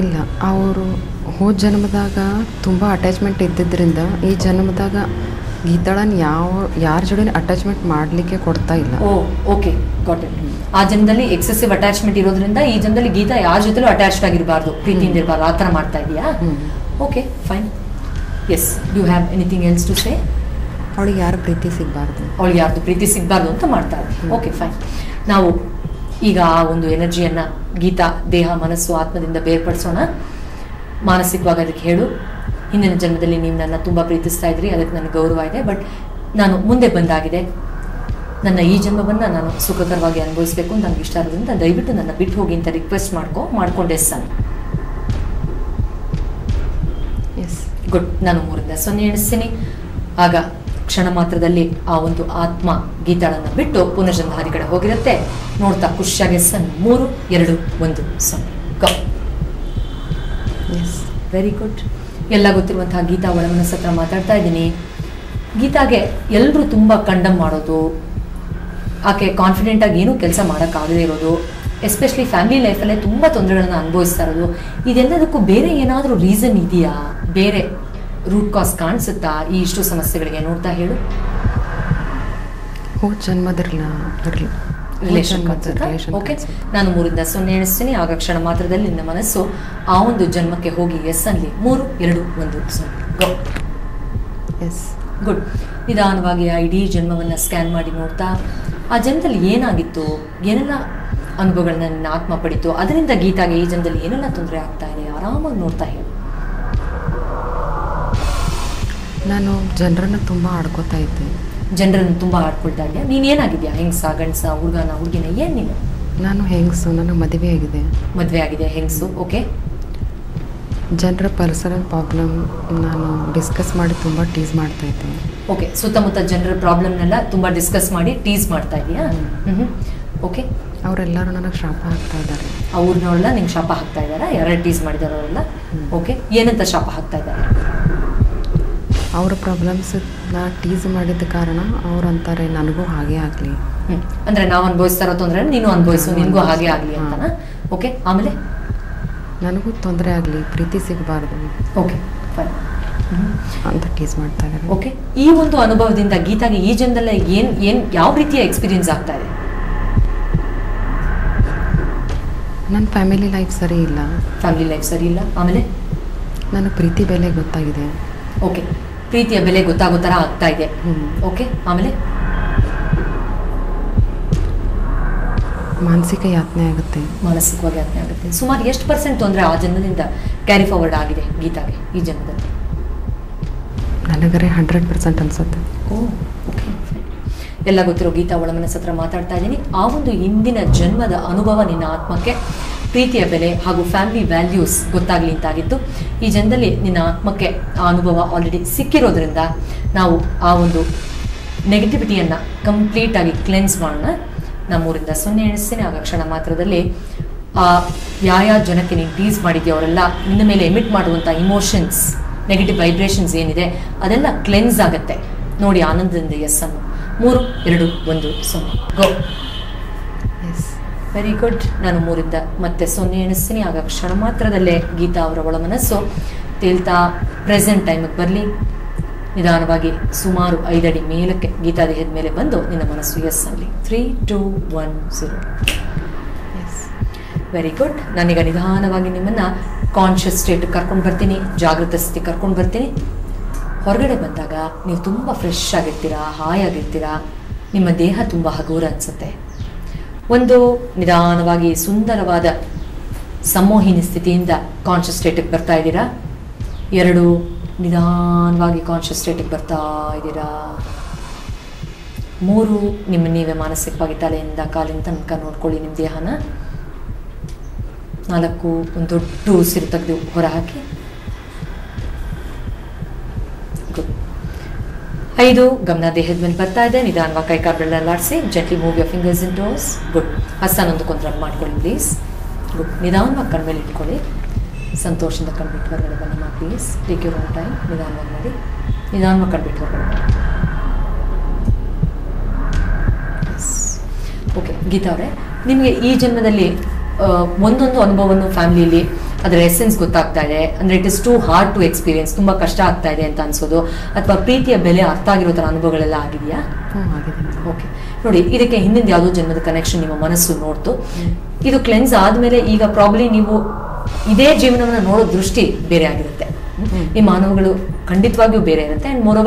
ಇಲ್ಲ, ಅವರು ಹೋದ ಜನ್ಮದಾಗ ತುಂಬ ಅಟ್ಯಾಚ್ಮೆಂಟ್ ಇದ್ದಿದ್ದರಿಂದ ಈ ಜನ್ಮದಾಗ ಗೀತಾಳನ್ನ ಯಾರ ಜೋಡಿ ಅಟ್ಯಾಚ್ಮೆಂಟ್ ಮಾಡಲಿಕ್ಕೆ ಕೊಡ್ತಾ ಇಲ್ಲ. Okay, got it. ಆ ಜನ್ಮದಲ್ಲಿ ಎಕ್ಸೆಸಿವ್ ಅಟ್ಯಾಚ್ಮೆಂಟ್ ಇರೋದ್ರಿಂದ ಈ ಜನ್ಮದಲ್ಲಿ ಗೀತಾ ಯಾರ ಜೊತೆಲೂ ಅಟ್ಯಾಚ್ಡ್ ಆಗಿರಬಾರ್ದು, ಪ್ರೀತಿಯಿಂದ ಇರಬಾರ್ದು, ಆ ಥರ ಮಾಡ್ತಾ ಇದೆಯಾ? Okay, fine. Yes, you have anything else to say? ಅವಳಿಗೆ ಯಾರ್ದು ಪ್ರೀತಿ ಸಿಗಬಾರ್ದು ಅಂತ ಮಾಡ್ತಾ ಇದ್ದೀವಿ. Okay, fine. ನಾವು ಈಗ ಆ ಒಂದು ಎನರ್ಜಿಯನ್ನ ಗೀತಾ ದೇಹ, ಮನಸ್ಸು, ಆತ್ಮದಿಂದ ಬೇರ್ಪಡಿಸೋಣ. ಮಾನಸಿಕವಾಗಿ ಅದಕ್ಕೆ ಹೇಳು, ಹಿಂದಿನ ಜನ್ಮದಲ್ಲಿ ನೀವು ನನ್ನ ತುಂಬ ಪ್ರೀತಿಸ್ತಾ ಇದ್ರಿ, ಅದಕ್ಕೆ ನನಗೆ ಗೌರವ ಇದೆ. ಬಟ್ ನಾನು ಮುಂದೆ ಬಂದಾಗಿದೆ, ನನ್ನ ಈ ಜನ್ಮವನ್ನು ನಾನು ಸುಖಕರವಾಗಿ ಅನುಭವಿಸಬೇಕು ಅಂತ ನನಗೆ ಇಷ್ಟ ಇರೋದ್ರಿಂದ ದಯವಿಟ್ಟು ನನ್ನ ಬಿಟ್ಟು ಹೋಗಿ ಅಂತ ರಿಕ್ವೆಸ್ಟ್ ಮಾಡ್ಕೊಂಡೆ ಸನ್. ಗುಡ್. ನಾನು 3 ಎಣಿಸ್ತೀನಿ. ಆಗ ಕ್ಷಣ ಮಾತ್ರದಲ್ಲಿ ಆ ಒಂದು ಆತ್ಮ ಗೀತಾಳನ್ನು ಬಿಟ್ಟು ಪುನರ್ಜನ್ಮಧಾರಿ ಕಡೆ ಹೋಗಿರುತ್ತೆ. ನೋಡ್ತಾ ಖುಷಿಯಾಗಿ ಸನ್. 3, 2, 1 0 ಗೋ. Very good. ಎಲ್ಲ ಗೊತ್ತಿರುವಂತಹ ಗೀತಾ ಒಳಮನಸ್ಸು ಹತ್ರ ಮಾತಾಡ್ತಾ ಇದ್ದೀನಿ. ಗೀತಾಗೆ ಎಲ್ಲರೂ ತುಂಬ ಕಂಡಮ್ ಮಾಡೋದು, ಆಕೆ ಕಾನ್ಫಿಡೆಂಟ್ ಆಗಿ ಏನೂ ಕೆಲಸ ಮಾಡೋಕ್ಕಾಗದೇ ಇರೋದು, ಎಸ್ಪೆಷಲಿ ಫ್ಯಾಮಿಲಿ ಲೈಫಲ್ಲೇ ತುಂಬ ತೊಂದರೆಗಳನ್ನ ಅನುಭವಿಸ್ತಾ ಇರೋದು, ಇದೆಲ್ಲದಕ್ಕೂ ಬೇರೆ ಏನಾದರೂ ರೀಸನ್ ಇದೆಯಾ? ಬೇರೆ ರೂಟ್ ಕಾಸ್ ಕಾಣಿಸುತ್ತಾ ಈ ಇಷ್ಟು ಸಮಸ್ಯೆಗಳಿಗೆ ನೋಡ್ತಾ ಹೇಳು. Relation concept. ಓಕೆ, ನಾನು 3 ಇಂದ 0 ಎಣಿಸ್ತೀನಿ. ಆಗ ಕ್ಷಣ ಮಾತ್ರದಲ್ಲಿ ನಿನ್ನ ಮನಸ್ಸು ಆ ಒಂದು ಜನ್ಮಕ್ಕೆ ಹೋಗಿ yes only. 3, 2, 1 0 go. Yes, good. ನಿಧಾನವಾಗಿ ಆ ಇಡೀ ಜನ್ಮವನ್ನು ಸ್ಕ್ಯಾನ್ ಮಾಡಿ ನೋಡ್ತಾ ಆ ಜನ್ಮದಲ್ಲಿ ಏನಾಗಿತ್ತು, ಏನೆಲ್ಲ ಅನುಭವಗಳನ್ನ ನಿನ್ನ ಆತ್ಮ ಪಡಿತು, ಅದರಿಂದ ಗೀತಾಗೆ ಈ ಜನ್ಮದಲ್ಲಿ ಏನೆಲ್ಲ ತೊಂದರೆ ಆಗ್ತಾ ಇದೆ ಆರಾಮಾಗಿ ನೋಡ್ತಾ ಹೇಳು. ನಾನು ಜನರನ್ನ ತುಂಬ ಆಡ್ಕೋತಾ ಇದ್ದೆ. ಜನರನ್ನು ತುಂಬ ಆಡ್ಕೊಳ್ತಾ ಇದೆಯಾ? ನೀನು ಏನಾಗಿದ್ಯಾ? ಹೆಂಗಸ, ಗಂಡಸ, ಹುಡುಗಿನ? ಏನು ನೀನು? ನಾನು ಹೆಂಗಸು. ನನಗೆ ಮದುವೆ ಆಗಿದೆ. ಹೆಂಗಸು. ಓಕೆ. ಜನರ ಪರ್ಸನಲ್ ಪ್ರಾಬ್ಲಮ್ ನಾನು ಡಿಸ್ಕಸ್ ಮಾಡಿ ತುಂಬ ಟೀಸ್ ಮಾಡ್ತಾ ಇದ್ದೆ. ಓಕೆ, ಸುತ್ತಮುತ್ತ ಜನರ ಪ್ರಾಬ್ಲಮ್ನೆಲ್ಲ ತುಂಬ ಡಿಸ್ಕಸ್ ಮಾಡಿ ಟೀಸ್ ಮಾಡ್ತಾ ಇದೆಯಾ? ಓಕೆ, ಅವರೆಲ್ಲರೂ ನನಗೆ ಶಾಪ ಹಾಕ್ತಾ ಇದ್ದಾರೆ. ಅವ್ರನ್ನೆಲ್ಲ ನಿಂಗೆ ಶಾಪ ಹಾಕ್ತಾ ಇದ್ದಾರಾ? ಯಾರು ಟೀಸ್ ಮಾಡಿದಾರ ಅವರೆಲ್ಲ? ಓಕೆ, ಏನಂತ ಶಾಪ ಹಾಕ್ತಾ ಇದ್ದಾರೆ? ಅವರ ಪ್ರಾಬ್ಲಮ್ಸ್ ನಾ ಟೀಸ್ ಮಾಡಿದ ಕಾರಣ ಅವ್ರು ಅಂತಾರೆ ನನಗೂ ಹಾಗೆ ಆಗಲಿ. ಅಂದರೆ ನಾವು ಅನುಭವಿಸ್ತಾ ಇರೋ ತೊಂದರೆ ನೀನು ಅನುಭವಿಸು, ನಿನಗೂ ಹಾಗೆ ಆಗಲಿ ಅಂತನಾ? ಓಕೆ, ಆಮೇಲೆ ನನಗೂ ತೊಂದರೆ ಆಗಲಿ, ಪ್ರೀತಿ ಸಿಗಬಾರ್ದು. ಓಕೆ, ಫೈನ್ ಅಂತ ಟೀಸ್ ಮಾಡ್ತಾ ಇದ್ದಾರೆ. ಓಕೆ, ಈ ಒಂದು ಅನುಭವದಿಂದ ಗೀತಾಗೆ ಈ ಜನ್ಮದಲ್ಲೇ ಯಾವ ರೀತಿಯ ಎಕ್ಸ್ಪೀರಿಯನ್ಸ್ ಆಗ್ತಾ ಇದೆ? ನನ್ನ ಫ್ಯಾಮಿಲಿ ಲೈಫ್ ಸರಿ ಇಲ್ಲ. ಆಮೇಲೆ ನನಗೆ ಪ್ರೀತಿ ಬೆಲೆ ಗೊತ್ತಾಗಿದೆ. ಓಕೆ, ಪ್ರೀತಿಯ ಬೆಲೆ ಗೊತ್ತಾಗೋ ಥರ ಆಗ್ತಾ ಇದೆ. ಓಕೆ, ಆಮೇಲೆ ಮಾನಸಿಕವಾಗಿ ಯಾತನೆ ಆಗುತ್ತೆ. ಸುಮಾರು ಎಷ್ಟು % ತೊಂದರೆ ಆ ಜನ್ಮದಿಂದ ಕ್ಯಾರಿ ಫಾರ್ವರ್ಡ್ ಆಗಿದೆ ಗೀತಾಗೆ ಈ ಜನ್ಮದಲ್ಲಿ? ನನಗರೆ 100% ಅನ್ಸುತ್ತೆ. ಓಕೆ, ಎಲ್ಲ ಗೊತ್ತಿರೋ ಗೀತಾ ಒಳ ಮನಸ್ಸು ಹತ್ರ ಮಾತಾಡ್ತಾ ಇದ್ದೀನಿ. ಆ ಒಂದು ಹಿಂದಿನ ಜನ್ಮದ ಅನುಭವ ನಿನ್ನ ಆತ್ಮಕ್ಕೆ ಪ್ರೀತಿಯ ಬೆಲೆ ಹಾಗೂ ಫ್ಯಾಮಿಲಿ ವ್ಯಾಲ್ಯೂಸ್ ಗೊತ್ತಾಗಲಿ ಅಂತಾಗಿತ್ತು. ಈ ಜನ್ಮದಲ್ಲಿ ನಿನ್ನ ಆತ್ಮಕ್ಕೆ ಆ ಅನುಭವ ಆಲ್ರೆಡಿ ಸಿಕ್ಕಿರೋದ್ರಿಂದ ನಾವು ಆ ಒಂದು ನೆಗೆಟಿವಿಟಿಯನ್ನು ಕಂಪ್ಲೀಟಾಗಿ ಕ್ಲೆನ್ಸ್ ಮಾಡೋಣ. ನಾನು 3 ಇಂದ 0 ಎಣಿಸ್ತೀನಿ. ಆಗ ಕ್ಷಣ ಮಾತ್ರದಲ್ಲಿ ಆ ಯಾವ ಜನಕ್ಕೆ ನೀನು ಟೀಸ್ ಮಾಡಿದ್ಯೋ ಅವರೆಲ್ಲ ನಿನ್ನ ಮೇಲೆ ಎಮಿಟ್ ಮಾಡುವಂಥ ಇಮೋಷನ್ಸ್, ನೆಗೆಟಿವ್ ವೈಬ್ರೇಷನ್ಸ್ ಏನಿದೆ ಅದೆಲ್ಲ ಕ್ಲೆನ್ಸ್ ಆಗುತ್ತೆ. ನೋಡಿ ಆನಂದದಿಂದ ಎಸ್ ಅನ್ನು. 3, 2, 1 0 ಗೋ. S, very good. ನಾನು 3 ಇಂದ ಮತ್ತೆ 0 ಎಣಿಸ್ತೀನಿ. ಆಗ ಕ್ಷಣ ಮಾತ್ರದಲ್ಲೇ ಗೀತಾ ಅವರ ಒಳ ಮನಸ್ಸು ತೇಲ್ತಾ ಪ್ರೆಸೆಂಟ್ ಟೈಮಿಗೆ ಬರಲಿ. ನಿಧಾನವಾಗಿ ಸುಮಾರು 5 ಅಡಿ ಮೇಲಕ್ಕೆ ಗೀತಾ ದೇಹದ ಮೇಲೆ ಬಂದು ನಿನ್ನ ಮನಸ್ಸು ಎಸ್ ಅಲ್ಲಿ 3 2 1 0. Yes, very good. ನಾನೀಗ ನಿಧಾನವಾಗಿ ನಿಮ್ಮನ್ನ ಕಾನ್ಷಿಯಸ್ ಸ್ಟೇಟ್ ಕರ್ಕೊಂಡು ಬರ್ತೀನಿ, ಜಾಗೃತ ಸ್ಥಿತಿ ಕರ್ಕೊಂಡು ಬರ್ತೀನಿ. ಹೊರಗಡೆ ಬಂದಾಗ ನೀವು ತುಂಬ ಫ್ರೆಶ್ ಆಗಿರ್ತೀರಾ, ಹಾಯಾಗಿರ್ತೀರಾ, ನಿಮ್ಮ ದೇಹ ತುಂಬ ಹಗುರ ಅನಿಸುತ್ತೆ. ಒಂದು ನಿಧಾನವಾಗಿ ಸುಂದರವಾದ ಸಂಮೋಹಿನಿ ಸ್ಥಿತಿಯಿಂದ ಕಾನ್ಷಿಯಸ್ ಸ್ಟೇಟಿಗೆ ಬರ್ತಾ ಇದ್ದೀರಾ. 2 ನಿಧಾನವಾಗಿ ಕಾನ್ಷಿಯಸ್ ಸ್ಟೇಟಿಗೆ ಬರ್ತಾ ಇದ್ದೀರಾ. 3 ನಿಮ್ಮ ನೀವೇ ಮಾನಸಿಕವಾಗಿ ತಲೆಯಿಂದ ಕಾಲಿಂದ ತನಕ ನೋಡ್ಕೊಳ್ಳಿ ನಿಮ್ಮ ದೇಹನ. 4 ಒಂದು ದೊಡ್ಡ ಉಸಿರು ತೆಗೆದು ಹೊರಹಾಕಿ. ಗುಡ್. 5 ಗಮನ ದೇಹದ ಮೇಲೆ ಬರ್ತಾ ಇದೆ. ನಿಧಾನವಾಗಿ ಕೈ ಕಾಲು ಅಲ್ಲಾಡಿಸಿ. Gently move your fingers in toes. Good. ಹಸ್ತನೊಂದಕ್ಕೊಂದು ರಬ್ ಮಾಡ್ಕೊಳ್ಳಿ ಪ್ಲೀಸ್. ಗುಡ್. ನಿಧಾನವಾಗಿ ಕಣ್ಮೇಲೆ ಇಟ್ಕೊಳ್ಳಿ. ಸಂತೋಷದಿಂದ ಕಣ್ಬಿಟ್ಟು ಹೊರಗಡೆ ಬನ್ನಿ please. Take your own time. ನಿಧಾನವಾಗಿ ಮಾಡಿ. ನಿಧಾನವಾಗಿ ಕಣ್ಬಿಟ್ಟು ಹೊರಗಡೆ ಬನ್ನಿ. ಓಕೆ ಗೀತಾ ಅವರೇ, ನಿಮಗೆ ಈ ಜನ್ಮದಲ್ಲಿ ಒಂದೊಂದು ಅನುಭವವನ್ನು ಫ್ಯಾಮಿಲಿಯಲ್ಲಿ ಅದರ ಎಸೆನ್ಸ್ ಗೊತ್ತಾಗ್ತಾ ಇದೆ ಅಂದರೆ it is too hard to experience, ತುಂಬ ಕಷ್ಟ ಆಗ್ತಾ ಇದೆ ಅಂತ ಅನ್ಸೋದು, ಅಥವಾ ಪ್ರೀತಿಯ ಬೆಲೆ ಅರ್ಥ ಆಗಿರೋ ಥರ ಅನುಭವಗಳೆಲ್ಲ ಆಗಿದೆಯಾ? ಓಕೆ ನೋಡಿ, ಇದಕ್ಕೆ ಹಿಂದಿನ ಯಾವುದೋ ಜನ್ಮದ ಕನೆಕ್ಷನ್ ನಿಮ್ಮ ಮನಸ್ಸು ನೋಡ್ತು. ಇದು ಕ್ಲೆನ್ಸ್ ಆದಮೇಲೆ ಈಗ ಪ್ರಾಬ್ಲಿ ನೀವು ಇದೇ ಜೀವನವನ್ನು ನೋಡೋ ದೃಷ್ಟಿ ಬೇರೆ ಆಗಿರುತ್ತೆ. ನಿಮ್ಮ ಅನುಭವಗಳು ಖಂಡಿತವಾಗಿಯೂ ಬೇರೆ ಇರುತ್ತೆ. ಆ್ಯಂಡ್ ಮೋರ್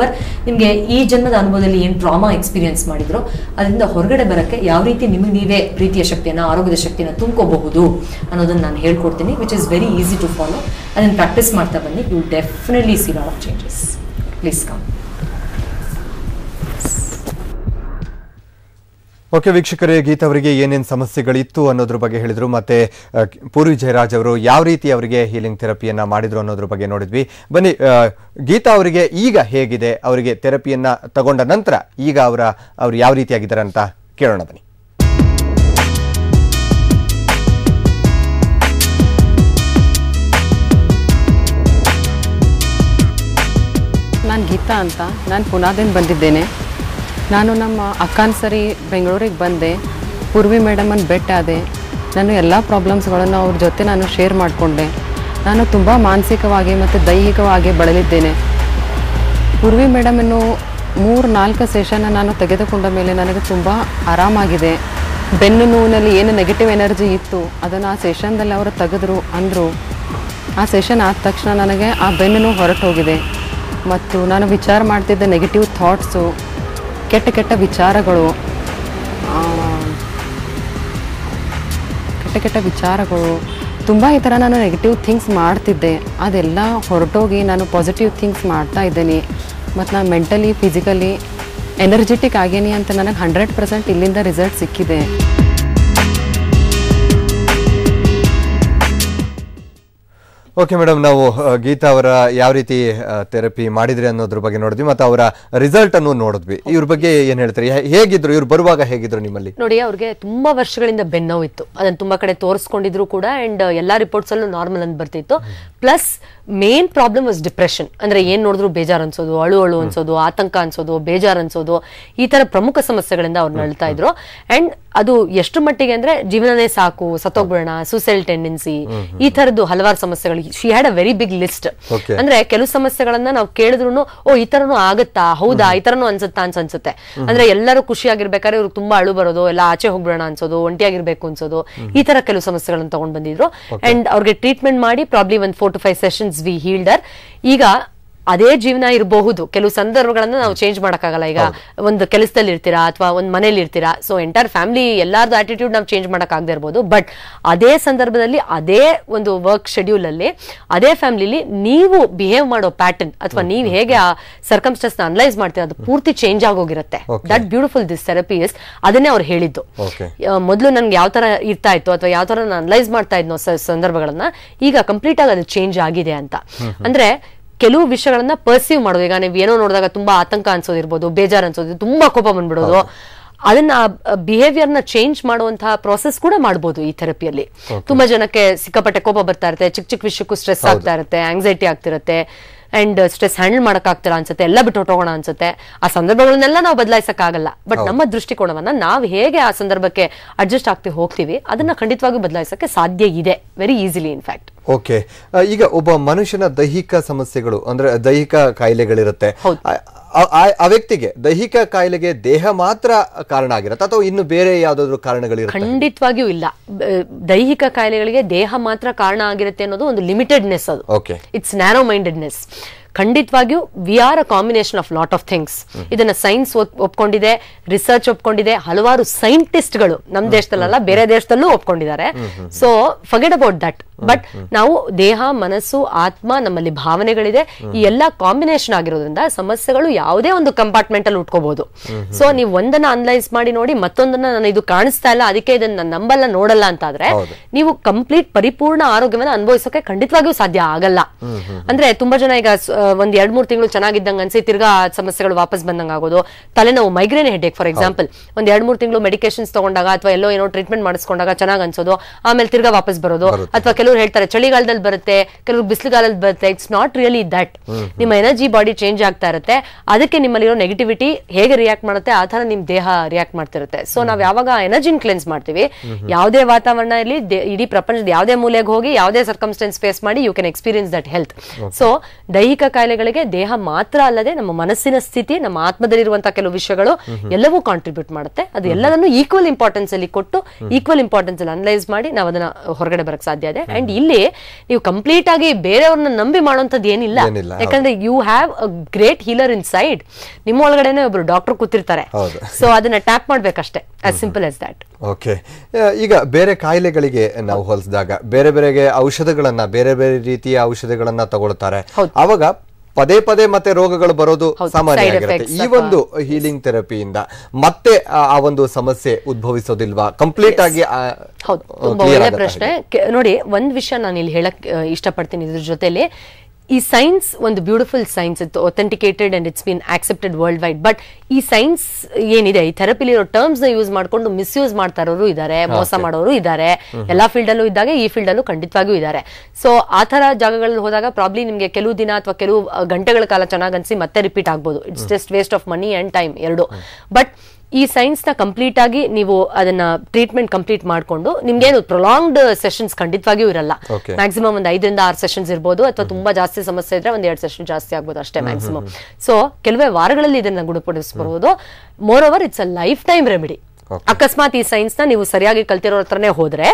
ನಿಮಗೆ ಈ ಜನ್ಮದ ಅನುಭವದಲ್ಲಿ ಏನು ಟ್ರಾಮಾ ಎಕ್ಸ್ಪೀರಿಯನ್ಸ್ ಮಾಡಿದ್ರು ಅದರಿಂದ ಹೊರಗಡೆ ಬರೋಕ್ಕೆ ಯಾವ ರೀತಿ ನಿಮಗೆ ನೀವೇ ಪ್ರೀತಿಯ ಶಕ್ತಿಯನ್ನು, ಆರೋಗ್ಯದ ಶಕ್ತಿಯನ್ನು ತುಂಬ್ಕೋಬಹುದು ಅನ್ನೋದನ್ನು ನಾನು ಹೇಳ್ಕೊಡ್ತೀನಿ, which is very easy to follow. ಅದನ್ನು ಪ್ರಾಕ್ಟೀಸ್ ಮಾಡ್ತಾ ಬನ್ನಿ. You definitely see lot of changes. Please come. Okay ವೀಕ್ಷಕರೇ, ಗೀತಾ ಅವರಿಗೆ ಏನೇನು ಸಮಸ್ಯೆಗಳಿತ್ತು ಅನ್ನೋದ್ರ ಬಗ್ಗೆ ಹೇಳಿದ್ರು, ಮತ್ತೆ ಪೂರ್ವಿ ಜಯರಾಜ್ ಅವರು ಯಾವ ರೀತಿ ಅವರಿಗೆ ಹೀಲಿಂಗ್ ಥೆರಪಿಯನ್ನ ಮಾಡಿದ್ರು ಅನ್ನೋದ್ರ ಬಗ್ಗೆ ನೋಡಿದ್ವಿ. ಬನ್ನಿ, ಗೀತಾ ಅವರಿಗೆ ಈಗ ಹೇಗಿದೆ, ಅವರಿಗೆ ಥೆರಪಿಯನ್ನ ತಗೊಂಡ ನಂತರ ಈಗ ಅವ್ರು ಯಾವ ರೀತಿಯಾಗಿದ್ದಾರೆ ಅಂತ ಕೇಳೋಣ ಬನ್ನಿ. ನಾನು ಗೀತಾ ಅಂತ, ನಾನು ಪುನಾದಿಂದ ಬಂದಿದ್ದೇನೆ. ನಾನು ನಮ್ಮ ಅಕ್ಕನ ಸರಿ ಬೆಂಗಳೂರಿಗೆ ಬಂದೆ. ಪೂರ್ವಿ ಮೇಡಮನ್ನು ಭೇಟಿಯಾದೆ. ನಾನು ಎಲ್ಲ ಪ್ರಾಬ್ಲಮ್ಸ್ಗಳನ್ನು ಅವ್ರ ಜೊತೆ ನಾನು ಶೇರ್ ಮಾಡಿಕೊಂಡೆ. ನಾನು ತುಂಬ ಮಾನಸಿಕವಾಗಿ ಮತ್ತು ದೈಹಿಕವಾಗಿ ಬಳಲಿದ್ದೇನೆ. ಪೂರ್ವಿ ಮೇಡಮನ್ನು 3-4 ಸೆಷನ್ನ ನಾನು ತೆಗೆದುಕೊಂಡ ಮೇಲೆ ನನಗೆ ತುಂಬ ಆರಾಮಾಗಿದೆ. ಬೆನ್ನು ನೋವಿನಲ್ಲಿ ಏನು ನೆಗೆಟಿವ್ ಎನರ್ಜಿ ಇತ್ತು ಅದನ್ನು ಆ ಸೆಷನ್ದಲ್ಲಿ ಅವರು ತೆಗೆದ್ರು ಅಂದರು. ಆ ಸೆಷನ್ ಆದ ತಕ್ಷಣ ನನಗೆ ಆ ಬೆನ್ನು ನೋವು ಹೊರಟು ಹೋಗಿದೆ. ಮತ್ತು ನಾನು ವಿಚಾರ ಮಾಡ್ತಿದ್ದ ನೆಗೆಟಿವ್ ಥಾಟ್ಸು, ಕೆಟ್ಟ ವಿಚಾರಗಳು ತುಂಬ ಈ ಥರ ನಾನು ನೆಗೆಟಿವ್ ಥಿಂಗ್ಸ್ ಮಾಡ್ತಿದ್ದೆ. ಅದೆಲ್ಲ ಹೊರಟೋಗಿ ನಾನು ಪಾಸಿಟಿವ್ ಥಿಂಗ್ಸ್ ಮಾಡ್ತಾ ಇದ್ದೇನೆ. ಮತ್ತು ನಾನು ಮೆಂಟಲಿ, ಫಿಸಿಕಲಿ ಎನರ್ಜೆಟಿಕ್ ಆಗೇನಿ ಅಂತ ನನಗೆ 100% ಇಲ್ಲಿಂದ ರಿಸಲ್ಟ್ ಸಿಕ್ಕಿದೆ. ಓಕೆ ಮೇಡಮ್, ನಾವು ಗೀತಾ ಅವರ ಯಾವ ರೀತಿ ಥೆರಪಿ ಮಾಡಿದ್ರಿ ಅನ್ನೋದ್ರ ಬಗ್ಗೆ ನೋಡಿದ್ವಿ, ಮತ್ತು ಅವರ ರಿಸಲ್ಟ್ ಅನ್ನು ನೋಡಿದ್ವಿ. ಇವ್ರ ಬಗ್ಗೆ ಏನ್ ಹೇಳ್ತಾರೆ, ಹೇಗಿದ್ರು ಇವ್ರು ಬರುವಾಗ, ಹೇಗಿದ್ರು ನಿಮ್ಮಲ್ಲಿ? ನೋಡಿ, ಅವ್ರಿಗೆ ತುಂಬಾ ವರ್ಷಗಳಿಂದ ಬೆನ್ನೋವು ಇತ್ತು. ಅದನ್ನ ತುಂಬಾ ಕಡೆ ತೋರಿಸ್ಕೊಂಡಿದ್ರು ಕೂಡ. ಅಂಡ್ ಎಲ್ಲಾ ರಿಪೋರ್ಟ್ಸ್ ಅಲ್ಲೂ ನಾರ್ಮಲ್ ಅಂತ ಬರ್ತಿತ್ತು. Plus main problem was depression. ಅಂದ್ರೆ ಏನ್ ನೋಡಿದ್ರು ಬೇಜಾರ್ ಅನ್ಸೋದು, ಅಳು ಅನ್ಸೋದು, ಆತಂಕ ಅನ್ಸೋದು, ಬೇಜಾರ್ ಅನ್ಸೋದು, ಈ ತರ ಪ್ರಮುಖ ಸಮಸ್ಯೆಗಳಿಂದ ಅವ್ರು ನಳ್ತಾ ಇದ್ರು. ಅಂಡ್ ಅದು ಎಷ್ಟು ಮಟ್ಟಿಗೆ ಅಂದ್ರೆ ಜೀವನನೇ ಸಾಕು, ಸತ್ತೋಗ್ಬಿಡೋಣ, ಸೂಸೈಡ್ ಟೆಂಡೆನ್ಸಿ, ಈ ತರದ್ದು ಹಲವಾರು ಸಮಸ್ಯೆಗಳು. She had a very big list. ಅಂದ್ರೆ ಕೆಲವು ಸಮಸ್ಯೆಗಳನ್ನ ನಾವು ಕೇಳಿದ್ರು ಓ ಈ ತರನು ಆಗತ್ತಾ, ಹೌದಾ, ಈ ತರನು ಅನ್ಸುತ್ತಾ ಅನ್ಸುತ್ತೆ. ಅಂದ್ರೆ ಎಲ್ಲರೂ ಖುಷಿಯಾಗಿರ್ಬೇಕಾದ್ರೆ ಇವ್ರಿಗೆ ತುಂಬಾ ಅಳು ಬರೋದು, ಎಲ್ಲ ಆಚೆ ಹೋಗ್ಬಿಡೋಣ ಅನ್ಸೋದು, ಒಂಟಿಯಾಗಿರ್ಬೇಕು ಅನ್ಸೋದು, ಈ ತರ ಕೆಲವು ಸಮಸ್ಯೆಗಳನ್ನ ತಗೊಂಡ್ ಬಂದಿದ್ರು. ಅಂಡ್ ಅವ್ರಿಗೆ ಟ್ರೀಟ್ಮೆಂಟ್ ಮಾಡಿ probably 4 to 5 sessions we healed her. ಈಗ ಅದೇ ಜೀವನ ಇರಬಹುದು, ಕೆಲವು ಸಂದರ್ಭಗಳನ್ನ ನಾವು ಚೇಂಜ್ ಮಾಡಕ್ಕಾಗಲ್ಲ. ಈಗ ಒಂದು ಕೆಲಸದಲ್ಲಿ ಇರ್ತೀರಾ ಅಥವಾ ಒಂದು ಮನೇಲಿ ಇರ್ತೀರಾ, ಸೊ ಎಂಟೈರ್ ಫ್ಯಾಮಿಲಿ ಎಲ್ಲಾರ್ದು ಆಟಿಟ್ಯೂಡ್ ನಾವು ಚೇಂಜ್ ಮಾಡಕ್ ಆಗದೆ ಇರ್ಬೋದು. ಬಟ್ ಅದೇ ಸಂದರ್ಭದಲ್ಲಿ, ಅದೇ ಒಂದು ವರ್ಕ್ ಶೆಡ್ಯೂಲ್ ಅಲ್ಲಿ, ಅದೇ ಫ್ಯಾಮಿಲಿಲಿ ನೀವು ಬಿಹೇವ್ ಮಾಡೋ ಪ್ಯಾಟರ್ನ್ ಅಥವಾ ನೀವು ಹೇಗೆ ಆ ಸರ್ಕಮ್ಸ್ಟೆನ್ಸ್ ನ ಅನಲೈಸ್ ಮಾಡ್ತೀರಾ, ಅದು ಪೂರ್ತಿ ಚೇಂಜ್ ಆಗೋಗಿರುತ್ತೆ. That beautiful this therapy is. ಅದನ್ನೇ ಅವ್ರು ಹೇಳಿದ್ದು. ಮೊದಲು ನನ್ಗೆ ಯಾವ ತರ ಇರ್ತಾ ಇತ್ತು ಅಥವಾ ಯಾವ ತರ ನಾನು ಅನಲೈಸ್ ಮಾಡ್ತಾ ಇದ್ನೋ ಸಂದರ್ಭಗಳನ್ನ, ಈಗ ಕಂಪ್ಲೀಟ್ ಆಗಿ ಅದು ಚೇಂಜ್ ಆಗಿದೆ ಅಂತ. ಅಂದ್ರೆ ಕೆಲವು ವಿಷಯಗಳನ್ನ ಪರ್ಸೀವ್ ಮಾಡೋದು. ಈಗ ನೀವು ಏನೋ ನೋಡಿದಾಗ ತುಂಬಾ ಆತಂಕ ಅನ್ಸೋದಿರ್ಬೋದು, ಬೇಜಾರ್ ಅನ್ಸೋದು, ತುಂಬಾ ಕೋಪ ಬಂದ್ಬಿಡೋದು, ಅದನ್ನ ಬಿಹೇವಿಯರ್ ನ ಚೇಂಜ್ ಮಾಡುವಂತಹ ಪ್ರೋಸೆಸ್ ಕೂಡ ಮಾಡಬಹುದು ಈ ಥೆರಪಿಯಲ್ಲಿ. ತುಂಬಾ ಜನಕ್ಕೆ ಸಿಕ್ಕಾಪಟ್ಟೆ ಕೋಪ ಬರ್ತಾ ಇರುತ್ತೆ, ಚಿಕ್ಕ ವಿಷಯಕ್ಕೂ ಸ್ಟ್ರೆಸ್ ಆಗ್ತಾ ಇರುತ್ತೆ, ಆಂಗ್ಸೈಟಿ ಆಗ್ತಿರುತ್ತೆ, ಅಂಡ್ ಸ್ಟ್ರೆಸ್ ಹ್ಯಾಂಡಲ್ ಮಾಡಕ್ ಆಗ್ತಿಲ್ಲ ಅನ್ಸುತ್ತೆ, ಎಲ್ಲ ಬಿಟ್ಟು ಹೊಟ್ಟೋಗೋಣ ಅನ್ಸುತ್ತೆ. ಆ ಸಂದರ್ಭಗಳನ್ನೆಲ್ಲ ನಾವು ಬದಲಾಯಿಸಕ್ ಆಗಲ್ಲ. ಬಟ್ ನಮ್ಮ ದೃಷ್ಟಿಕೋನವನ್ನ ನಾವು ಹೇಗೆ ಆ ಸಂದರ್ಭಕ್ಕೆ ಅಡ್ಜಸ್ಟ್ ಆಗ್ತಿ ಹೋಗ್ತೀವಿ, ಅದನ್ನ ಖಂಡಿತವಾಗಿ ಬದಲಾಯಿಸಕ್ಕೆ ಸಾಧ್ಯ ಇದೆ, ವೆರಿ ಈಸಿಲಿ ಇನ್ಫ್ಯಾಕ್ಟ್. ಓಕೆ, ಈಗ ಒಬ್ಬ ಮನುಷ್ಯನ ದೈಹಿಕ ಸಮಸ್ಯೆಗಳು ಅಂದ್ರೆ ದೈಹಿಕ ಕಾಯಿಲೆಗಳಿರುತ್ತೆ, ಆ ವ್ಯಕ್ತಿಗೆ ದೈಹಿಕ ಕಾಯಿಲೆಗೆ ದೇಹ ಮಾತ್ರ ಕಾರಣ ಆಗಿರುತ್ತೆ ಅಥವಾ ಇನ್ನು ಬೇರೆ ಯಾವ್ದಾದ್ರು ಕಾರಣಗಳಿರುತ್ತೆ? ಖಂಡಿತವಾಗಿಯೂ ಇಲ್ಲ. ದೈಹಿಕ ಕಾಯಿಲೆಗಳಿಗೆ ದೇಹ ಮಾತ್ರ ಕಾರಣ ಆಗಿರುತ್ತೆ ಅನ್ನೋದು ಒಂದು ಲಿಮಿಟೆಡ್ನೆಸ್, ಅದು ಇಟ್ಸ್ ನ್ಯಾರೋ ಮೈಂಡೆಡ್ನೆಸ್. ಖಂಡಿತವಾಗಿಯೂ we are a combination of lot of things. ಇದನ್ನ ಸೈನ್ಸ್ ಒಪ್ಕೊಂಡಿದೆ, ರಿಸರ್ಚ್ ಒಪ್ಕೊಂಡಿದೆ, ಹಲವಾರು ಸೈಂಟಿಸ್ಟ್ಗಳು ನಮ್ಮ ದೇಶದಲ್ಲ ಬೇರೆ ದೇಶದಲ್ಲೂ ಒಪ್ಕೊಂಡಿದ್ದಾರೆ. So forget about that. But ನಾವು ದೇಹ, ಮನಸ್ಸು, ಆತ್ಮ, ನಮ್ಮಲ್ಲಿ ಭಾವನೆಗಳಿದೆ, ಈ ಎಲ್ಲಾ ಕಾಂಬಿನೇಷನ್ ಆಗಿರೋದ್ರಿಂದ ಸಮಸ್ಯೆಗಳು ಯಾವುದೇ ಒಂದು ಕಂಪಾರ್ಟ್ಮೆಂಟ್ ಅಲ್ಲಿ ಉಟ್ಕೋಬಹುದು. ಸೊ ನೀವು ಒಂದನ್ನ ಅನಲೈಸ್ ಮಾಡಿ ನೋಡಿ, ಮತ್ತೊಂದನ್ನ ನಾನು ಇದು ಕಾಣಿಸ್ತಾ ಇಲ್ಲ ಅದಕ್ಕೆ ಇದನ್ನ ನಂಬಲ್ಲ ನೋಡಲ್ಲ ಅಂತಾದ್ರೆ ನೀವು ಕಂಪ್ಲೀಟ್ ಪರಿಪೂರ್ಣ ಆರೋಗ್ಯವನ್ನ ಅನುಭವಿಸೋಕೆ ಖಂಡಿತವಾಗಿಯೂ ಸಾಧ್ಯ ಆಗಲ್ಲ. ಅಂದ್ರೆ ತುಂಬಾ ಜನ ಈಗ ಒಂದ್ 2-3 ತಿಂಗಳು ಚೆನ್ನಾಗಿದ್ದಂಗ ಅನ್ಸಿ ತಿರ್ಗಾ ಸಮಸ್ಯೆಗಳು ವಾಪಸ್ ಬಂದಂಗ ಆಗೋದು. ತಲೆನೋವು, ಮೈಗ್ರೇನ್ ಹೆಡ್ಏಕ್ ಫಾರ್ ಎಕ್ಸಾಂಪಲ್, ಒಂದ್ 2-3 ತಿಂಗಳು ಮೆಡಿಕೇಶನ್ಸ್ ತಗೊಂಡಾಗ ಅಥವಾ ಏನೋ ಟ್ರೀಟ್ಮೆಂಟ್ ಮಾಡಿಸ್ಕೊಂಡಾಗ ಚೆನ್ನಾಗ್ ಅನ್ಸೋದು, ಆಮೇಲೆ ತಿರ್ಗಾ ವಾಪಸ್ ಬರೋದು. ಅಥವಾ ಕೆಲವರು ಹೇಳ್ತಾರೆ ಚಳಿಗಾಲದಲ್ಲಿ ಬರುತ್ತೆ, ಕೆಲವರು ಬಿಸಿಲುಗಾಲದಲ್ಲಿ ಬರುತ್ತೆ. It's not really that. ನಿಮ್ಮ ಎನರ್ಜಿ ಬಾಡಿ ಚೇಂಜ್ ಆಗ್ತಾ ಇರುತ್ತೆ, ಅದಕ್ಕೆ ನಿಮ್ಮಲ್ಲಿರೋ ನೆಗೆಟಿವಿಟಿ ಹೇಗೆ ರಿಯಾಕ್ಟ್ ಮಾಡುತ್ತೆ ಆ ತರ ನಿಮ್ ದೇಹ ರಿಯಾಕ್ಟ್ ಮಾಡ್ತಿರುತ್ತೆ. ಸೊ ನಾವ್ ಯಾವಾಗ ಎನರ್ಜಿನ ಕ್ಲೆನ್ಸ್ ಮಾಡ್ತೀವಿ, ಯಾವುದೇ ವಾತಾವರಣ ಇರಲಿ, ಇಡೀ ಪ್ರಪಂಚದ ಯಾವುದೇ ಮೂಲೆಗೆ ಹೋಗಿ ಯಾವುದೇ ಸರ್ಕಮ್ಸ್ಟೆನ್ಸ್ ಫೇಸ್ ಮಾಡಿ you can experience that health. So ದೈಹಿಕ ಕಾಯಿಲೆಗಳಿಗೆ ದೇಹ ಮಾತ್ರ ಅಲ್ಲದೆ ನಮ್ಮ ಮನಸ್ಸಿನ ಸ್ಥಿತಿ, ನಮ್ಮ ಆತ್ಮದಲ್ಲಿರುವಂತಹ ಕೆಲವು ವಿಷಯಗಳು ಎಲ್ಲವೂ ಕಾಂಟ್ರಿಬ್ಯೂಟ್ ಮಾಡುತ್ತೆ. ಅದು ಎಲ್ಲದನ್ನು ಈಕ್ವಲ್ ಇಂಪಾರ್ಟೆನ್ಸ್ ಅಲ್ಲಿ ಕೊಟ್ಟು ಈಕ್ವಲ್ ಇಂಪಾರ್ಟೆನ್ಸ್ ಅಲ್ಲಿ ಅನಲೈಸ್ ಮಾಡಿ ನಾವು ಅದನ್ನ ಹೊರಗಡೆ ಬರಕ್ ಸಾಧ್ಯ ಇದೆ. ಅಂಡ್ ಇಲ್ಲಿ ನೀವು ಕಂಪ್ಲೀಟ್ ಆಗಿ ಬೇರೆಯವ್ರನ್ನ ನಂಬಿ ಮಾಡುವಂತದ್ದು ಏನಿಲ್ಲ. ಯಾಕಂದ್ರೆ you have a great healer in side. ನಿಮ್ಮ ಒಳಗಡೆನೆ ಒಬ್ರು ಡಾಕ್ಟರ್ ಕೂತಿರ್ತಾರೆ. ಸೊ ಅದನ್ನ ಟ್ಯಾಪ್ ಮಾಡ್ಬೇಕಷ್ಟೇ, as simple as that. Okay, ಈಗ ಬೇರೆ ಕಾಯಿಲೆಗಳಿಗೆ ನಾವು ಹೋಲಿಸಿದಾಗ ಬೇರೆ ಬೇರೆಗೆ ಔಷಧಗಳನ್ನ, ಬೇರೆ ಬೇರೆ ರೀತಿಯ ಔಷಧಗಳನ್ನ ತಗೊಳ್ತಾರೆ. ಅವಾಗ ಪದೇ ಪದೇ ಮತ್ತೆ ರೋಗಗಳು ಬರೋದು ಸಾಮಾನ್ಯ ಆಗಿರುತ್ತೆ. ಈ ಒಂದು ಹೀಲಿಂಗ್ ಥೆರಪಿಯಿಂದ ಮತ್ತೆ ಆ ಒಂದು ಸಮಸ್ಯೆ ಉದ್ಭವಿಸೋದಿಲ್ವಾ? ಕಂಪ್ಲೀಟ್ ಆಗಿ ತುಂಬಾ ಒಳ್ಳೆ ಪ್ರಶ್ನೆ. ನೋಡಿ, ಒಂದ್ ವಿಷಯ ನಾನು ಇಲ್ಲಿ ಹೇಳಕ್ ಇಷ್ಟಪಡ್ತೀನಿ ಇದ್ರ ಜೊತೆಲಿ. ಈ ಸೈನ್ಸ್ ಒಂದು ಬ್ಯೂಟಿಫುಲ್ ಸೈನ್ಸ್, ಇತ್ತು authenticated and it's been accepted world wide. But ಈ ಸೈನ್ಸ್ ಏನಿದೆ, ಈ ಥೆರಪಿಲಿರೋ ಟರ್ಮ್ಸ್ ನ ಯೂಸ್ ಮಾಡ್ಕೊಂಡು ಮಿಸ್ಯೂಸ್ ಮಾಡ್ತಾ ಇರೋರು ಇದ್ದಾರೆ, ಮೋಸ ಮಾಡೋರು ಇದ್ದಾರೆ. ಎಲ್ಲಾ ಫೀಲ್ಡ್ ಅಲ್ಲೂ ಇದ್ದಾಗ ಈ ಫೀಲ್ಡ್ ಅಲ್ಲೂ ಖಂಡಿತವಾಗಿಯೂ ಇದ್ದಾರೆ. ಸೊ ಆ ತರ ಜಾಗಗಳಲ್ಲಿ ಹೋದಾಗ ಪ್ರಾಬ್ಲಿ ನಿಮ್ಗೆ ಕೆಲವು ದಿನ ಅಥವಾ ಕೆಲವು ಗಂಟೆಗಳ ಕಾಲ ಚೆನ್ನಾಗ್ ಅನ್ಸಿ ಮತ್ತೆ ರಿಪೀಟ್ ಆಗ್ಬೋದು. It's just waste of money and time ಎರಡು. ಬಟ್ ಈ ಸೈನ್ಸ್ ನ ಕಂಪ್ಲೀಟ್ ಆಗಿ ನೀವು ಅದನ್ನ ಟ್ರೀಟ್ಮೆಂಟ್ ಕಂಪ್ಲೀಟ್ ಮಾಡ್ಕೊಂಡು ನಿಮ್ಗೇನು ಪ್ರೊಲಾಂಗ್ಡ್ ಸೆಷನ್ಸ್ ಖಂಡಿತವಾಗಿಯೂ ಇರಲ್ಲ. ಮ್ಯಾಕ್ಸಿಮಮ್ ಒಂದು 5 ರಿಂದ 6 ಸೆಷನ್ಸ್ ಇರ್ಬೋದು, ಅಥವಾ ತುಂಬಾ ಜಾಸ್ತಿ ಸಮಸ್ಯೆ ಇದ್ರೆ ಒಂದ್ 2 ಸೆಷನ್ ಜಾಸ್ತಿ ಆಗ್ಬೋದು ಅಷ್ಟೇ ಮ್ಯಾಕ್ಸಿಮಮ್. ಸೊ ಕೆಲವೇ ವಾರಗಳಲ್ಲಿ ಇದನ್ನ ಗುಣಪಡಿಸಬಹುದು. More over it's a life time remedy. ಅಕಸ್ಮಾತ್ ಈ ಸೈನ್ಸ್ ನ ನೀವು ಸರಿಯಾಗಿ ಕಲ್ತಿರೋ ಹತ್ರನೇ ಹೋದ್ರೆ,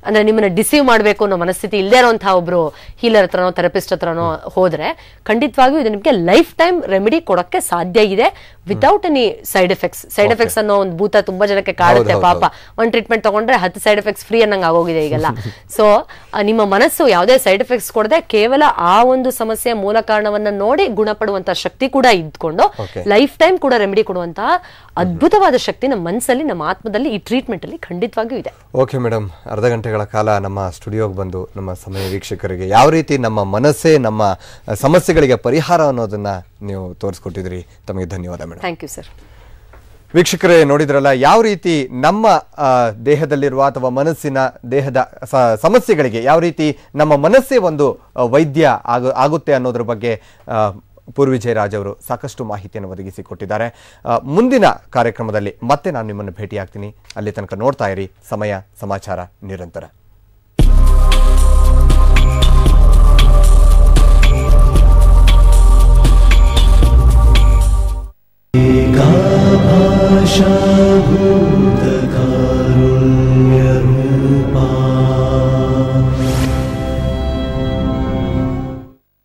ಅಂದ್ರೆ ನಿಮ್ಮನ್ನ ಡಿಸೀವ್ ಮಾಡ್ಬೇಕು ಅನ್ನೋ ಮನಸ್ಥಿತಿ ಇಲ್ಲದೆ ಇರುವಂತಹ ಒಬ್ರು ಹೀಲರ್ ಹತ್ರನೋ ಥೆರಪಿಸ್ಟ್ ಹತ್ರನೋ ಹೋದ್ರೆ ಖಂಡಿತವಾಗಿಯೂ ಇದು ನಿಮ್ಗೆ ಲೈಫ್ ಟೈಮ್ ರೆಮಿಡಿ ಕೊಡಕ್ಕೆ ಸಾಧ್ಯ ಇದೆ, without any side effects. Side effects ಅನ್ನೋ ಒಂದು ಭೂತ ತುಂಬಾ ಜನಕ್ಕೆ ಕಾಡುತ್ತೆ ಪಾಪ. ಒಂದ್ ಟ್ರೀಟ್ಮೆಂಟ್ ತಗೊಂಡ್ರೆ 10 ಸೈಡ್ ಎಫೆಕ್ಟ್ಸ್ ಫ್ರೀ ಅನ್ನಂಗ್ ಆಗೋಗಿದೆ ಈಗೆಲ್ಲ. ಸೊ ನಿಮ್ಮ ಮನಸ್ಸು ಯಾವುದೇ ಸೈಡ್ ಎಫೆಕ್ಟ್ಸ್ ಕೊಡದೆ ಕೇವಲ ಆ ಒಂದು ಸಮಸ್ಯೆಯ ಮೂಲ ಕಾರಣವನ್ನ ನೋಡಿ ಗುಣಪಡುವಂತಹ ಶಕ್ತಿ ಕೂಡ ಇದ್ಕೊಂಡು ಲೈಫ್ ಟೈಮ್ ಕೂಡ ರೆಮಿಡಿ ಕೊಡುವಂತಹ ಅದ್ಭುತವಾದ ಶಕ್ತಿ ನಮ್ಮ ಮನಸ್ಸಲ್ಲಿ, ನಮ್ಮ ಆತ್ಮದಲ್ಲಿ ಈ ಟ್ರೀಟ್ಮೆಂಟ್ ಅಲ್ಲಿ ಖಂಡಿತವಾಗಿಯೂ ಇದೆ. ಓಕೆ ಮೇಡಮ್, ಅರ್ಧ ಗಂಟೆಗಳ ಕಾಲ ನಮ್ಮ ಸ್ಟುಡಿಯೋಗೆ ಬಂದು ನಮ್ಮ ಸಮಯ ವೀಕ್ಷಕರಿಗೆ ಯಾವ ರೀತಿ ನಮ್ಮ ಮನಸ್ಸೇ ನಮ್ಮ ಸಮಸ್ಯೆಗಳಿಗೆ ಪರಿಹಾರ ಅನ್ನೋದನ್ನ ನೀವು ತೋರಿಸ್ಕೊಟ್ಟಿದ್ರಿ. ತಮಗೆ ಧನ್ಯವಾದ ಮೇಡಮ್. Thank you sir. ವೀಕ್ಷಕರೇ ನೋಡಿದ್ರಲ್ಲ, ಯಾವ ರೀತಿ ನಮ್ಮ ದೇಹದಲ್ಲಿರುವ ಅಥವಾ ಮನಸ್ಸಿನ ದೇಹದ ಸಮಸ್ಯೆಗಳಿಗೆ ಯಾವ ರೀತಿ ನಮ್ಮ ಮನಸ್ಸೇ ಒಂದು ವೈದ್ಯ ಆಗುತ್ತೆ ಅನ್ನೋದ್ರ ಬಗ್ಗೆ ಪೂರ್ವಿ ಜಯರಾಜ್ ಅವರು ಸಾಕಷ್ಟು ಮಾಹಿತಿಯನ್ನು ಒದಗಿಸಿಕೊಟ್ಟಿದ್ದಾರೆ. ಮುಂದಿನ ಕಾರ್ಯಕ್ರಮದಲ್ಲಿ ಮತ್ತೆ ನಾನು ನಿಮ್ಮನ್ನು ಭೇಟಿಯಾಗ್ತೀನಿ. ಅಲ್ಲಿ ತನಕ ನೋಡ್ತಾ ಇರಿ ಸಮಯ ಸಮಾಚಾರ ನಿರಂತರ.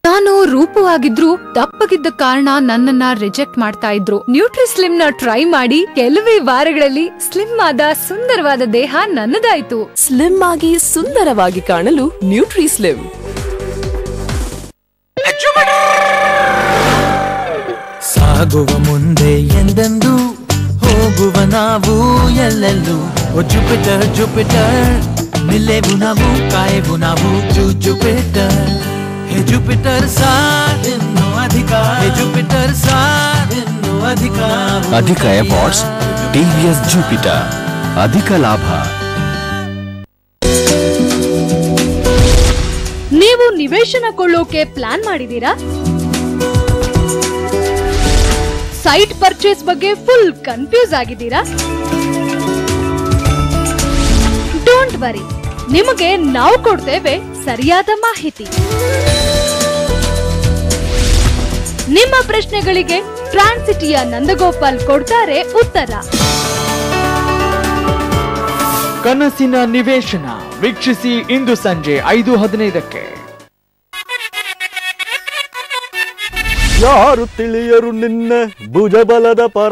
ನಾನು ರೂಪವಾಗಿದ್ರು ದಪ್ಪಗಿದ್ದ ಕಾರಣ ನನ್ನನ್ನ ರಿಜೆಕ್ಟ್ ಮಾಡ್ತಾ ಇದ್ರು. ನ್ಯೂಟ್ರಿಸ್ಲಿಮ್ ನ ಟ್ರೈ ಮಾಡಿ ಕೆಲವೇ ವಾರಗಳಲ್ಲಿ ಸ್ಲಿಮ್ ಆದ ಸುಂದರವಾದ ದೇಹ ನನ್ನದಾಯ್ತು. ಸ್ಲಿಮ್ ಆಗಿ ಸುಂದರವಾಗಿ ಕಾಣಲು ನ್ಯೂಟ್ರಿಸ್ಲಿಮ್. ಸಾಗುವ ಮುಂದೆ ಎಂದೆಂದು ಹೋಗುವ ನಾವು ಎಲ್ಲೆಲ್ಲೂ. ಜುಪಿಟರ್ ಜುಪಿಟರ್ ನಿಲ್ಲೆವು ನಾವು, ಕಾಯೆವು ನಾವು ಜುಪಿಟರ್. ಹೇ ಜುಪಿಟರ್ ಸಾರ್ ಇನ್ನು ಅಧಿಕ, ಹೇ ಜುಪಿಟರ್ ಸಾರ್ ಇನ್ನು ಅಧಿಕ. ಅಧಿಕ ಅವಾರ್ಡ್ಸ್ ಟಿವಿಎಸ್ ಜುಪಿಟರ್, ಅಧಿಕ ಲಾಭ. ನೀವು ನಿವೇಶನ ಕೊಳ್ಳೋಕೆ ಪ್ಲಾನ್ ಮಾಡಿದೀರಾ? ಸೈಟ್ ಪರ್ಚೇಸ್ ಬಗ್ಗೆ ಫುಲ್ ಕನ್ಫ್ಯೂಸ್ ಆಗಿದ್ದೀರಾ? ಡೋಂಟ್ ವರಿ, ನಿಮಗೆ ನಾವು ಕೊಡ್ತೇವೆ ಸರಿಯಾದ ಮಾಹಿತಿ. ನಿಮ್ಮ ಪ್ರಶ್ನೆಗಳಿಗೆ ಟ್ರಾನ್ಸಿಟಿಯ ನಂದಗೋಪಾಲ್ ಕೊಡ್ತಾರೆ ಉತ್ತರ. ಕನಸಿನ ನಿವೇಶನ ವೀಕ್ಷಿಸಿ ಇಂದು ಸಂಜೆ 5:15ಕ್ಕೆ. ಯಾರು ತಿಳಿಯರು ನಿನ್ನ ಭುಜಬಲದ ಪರ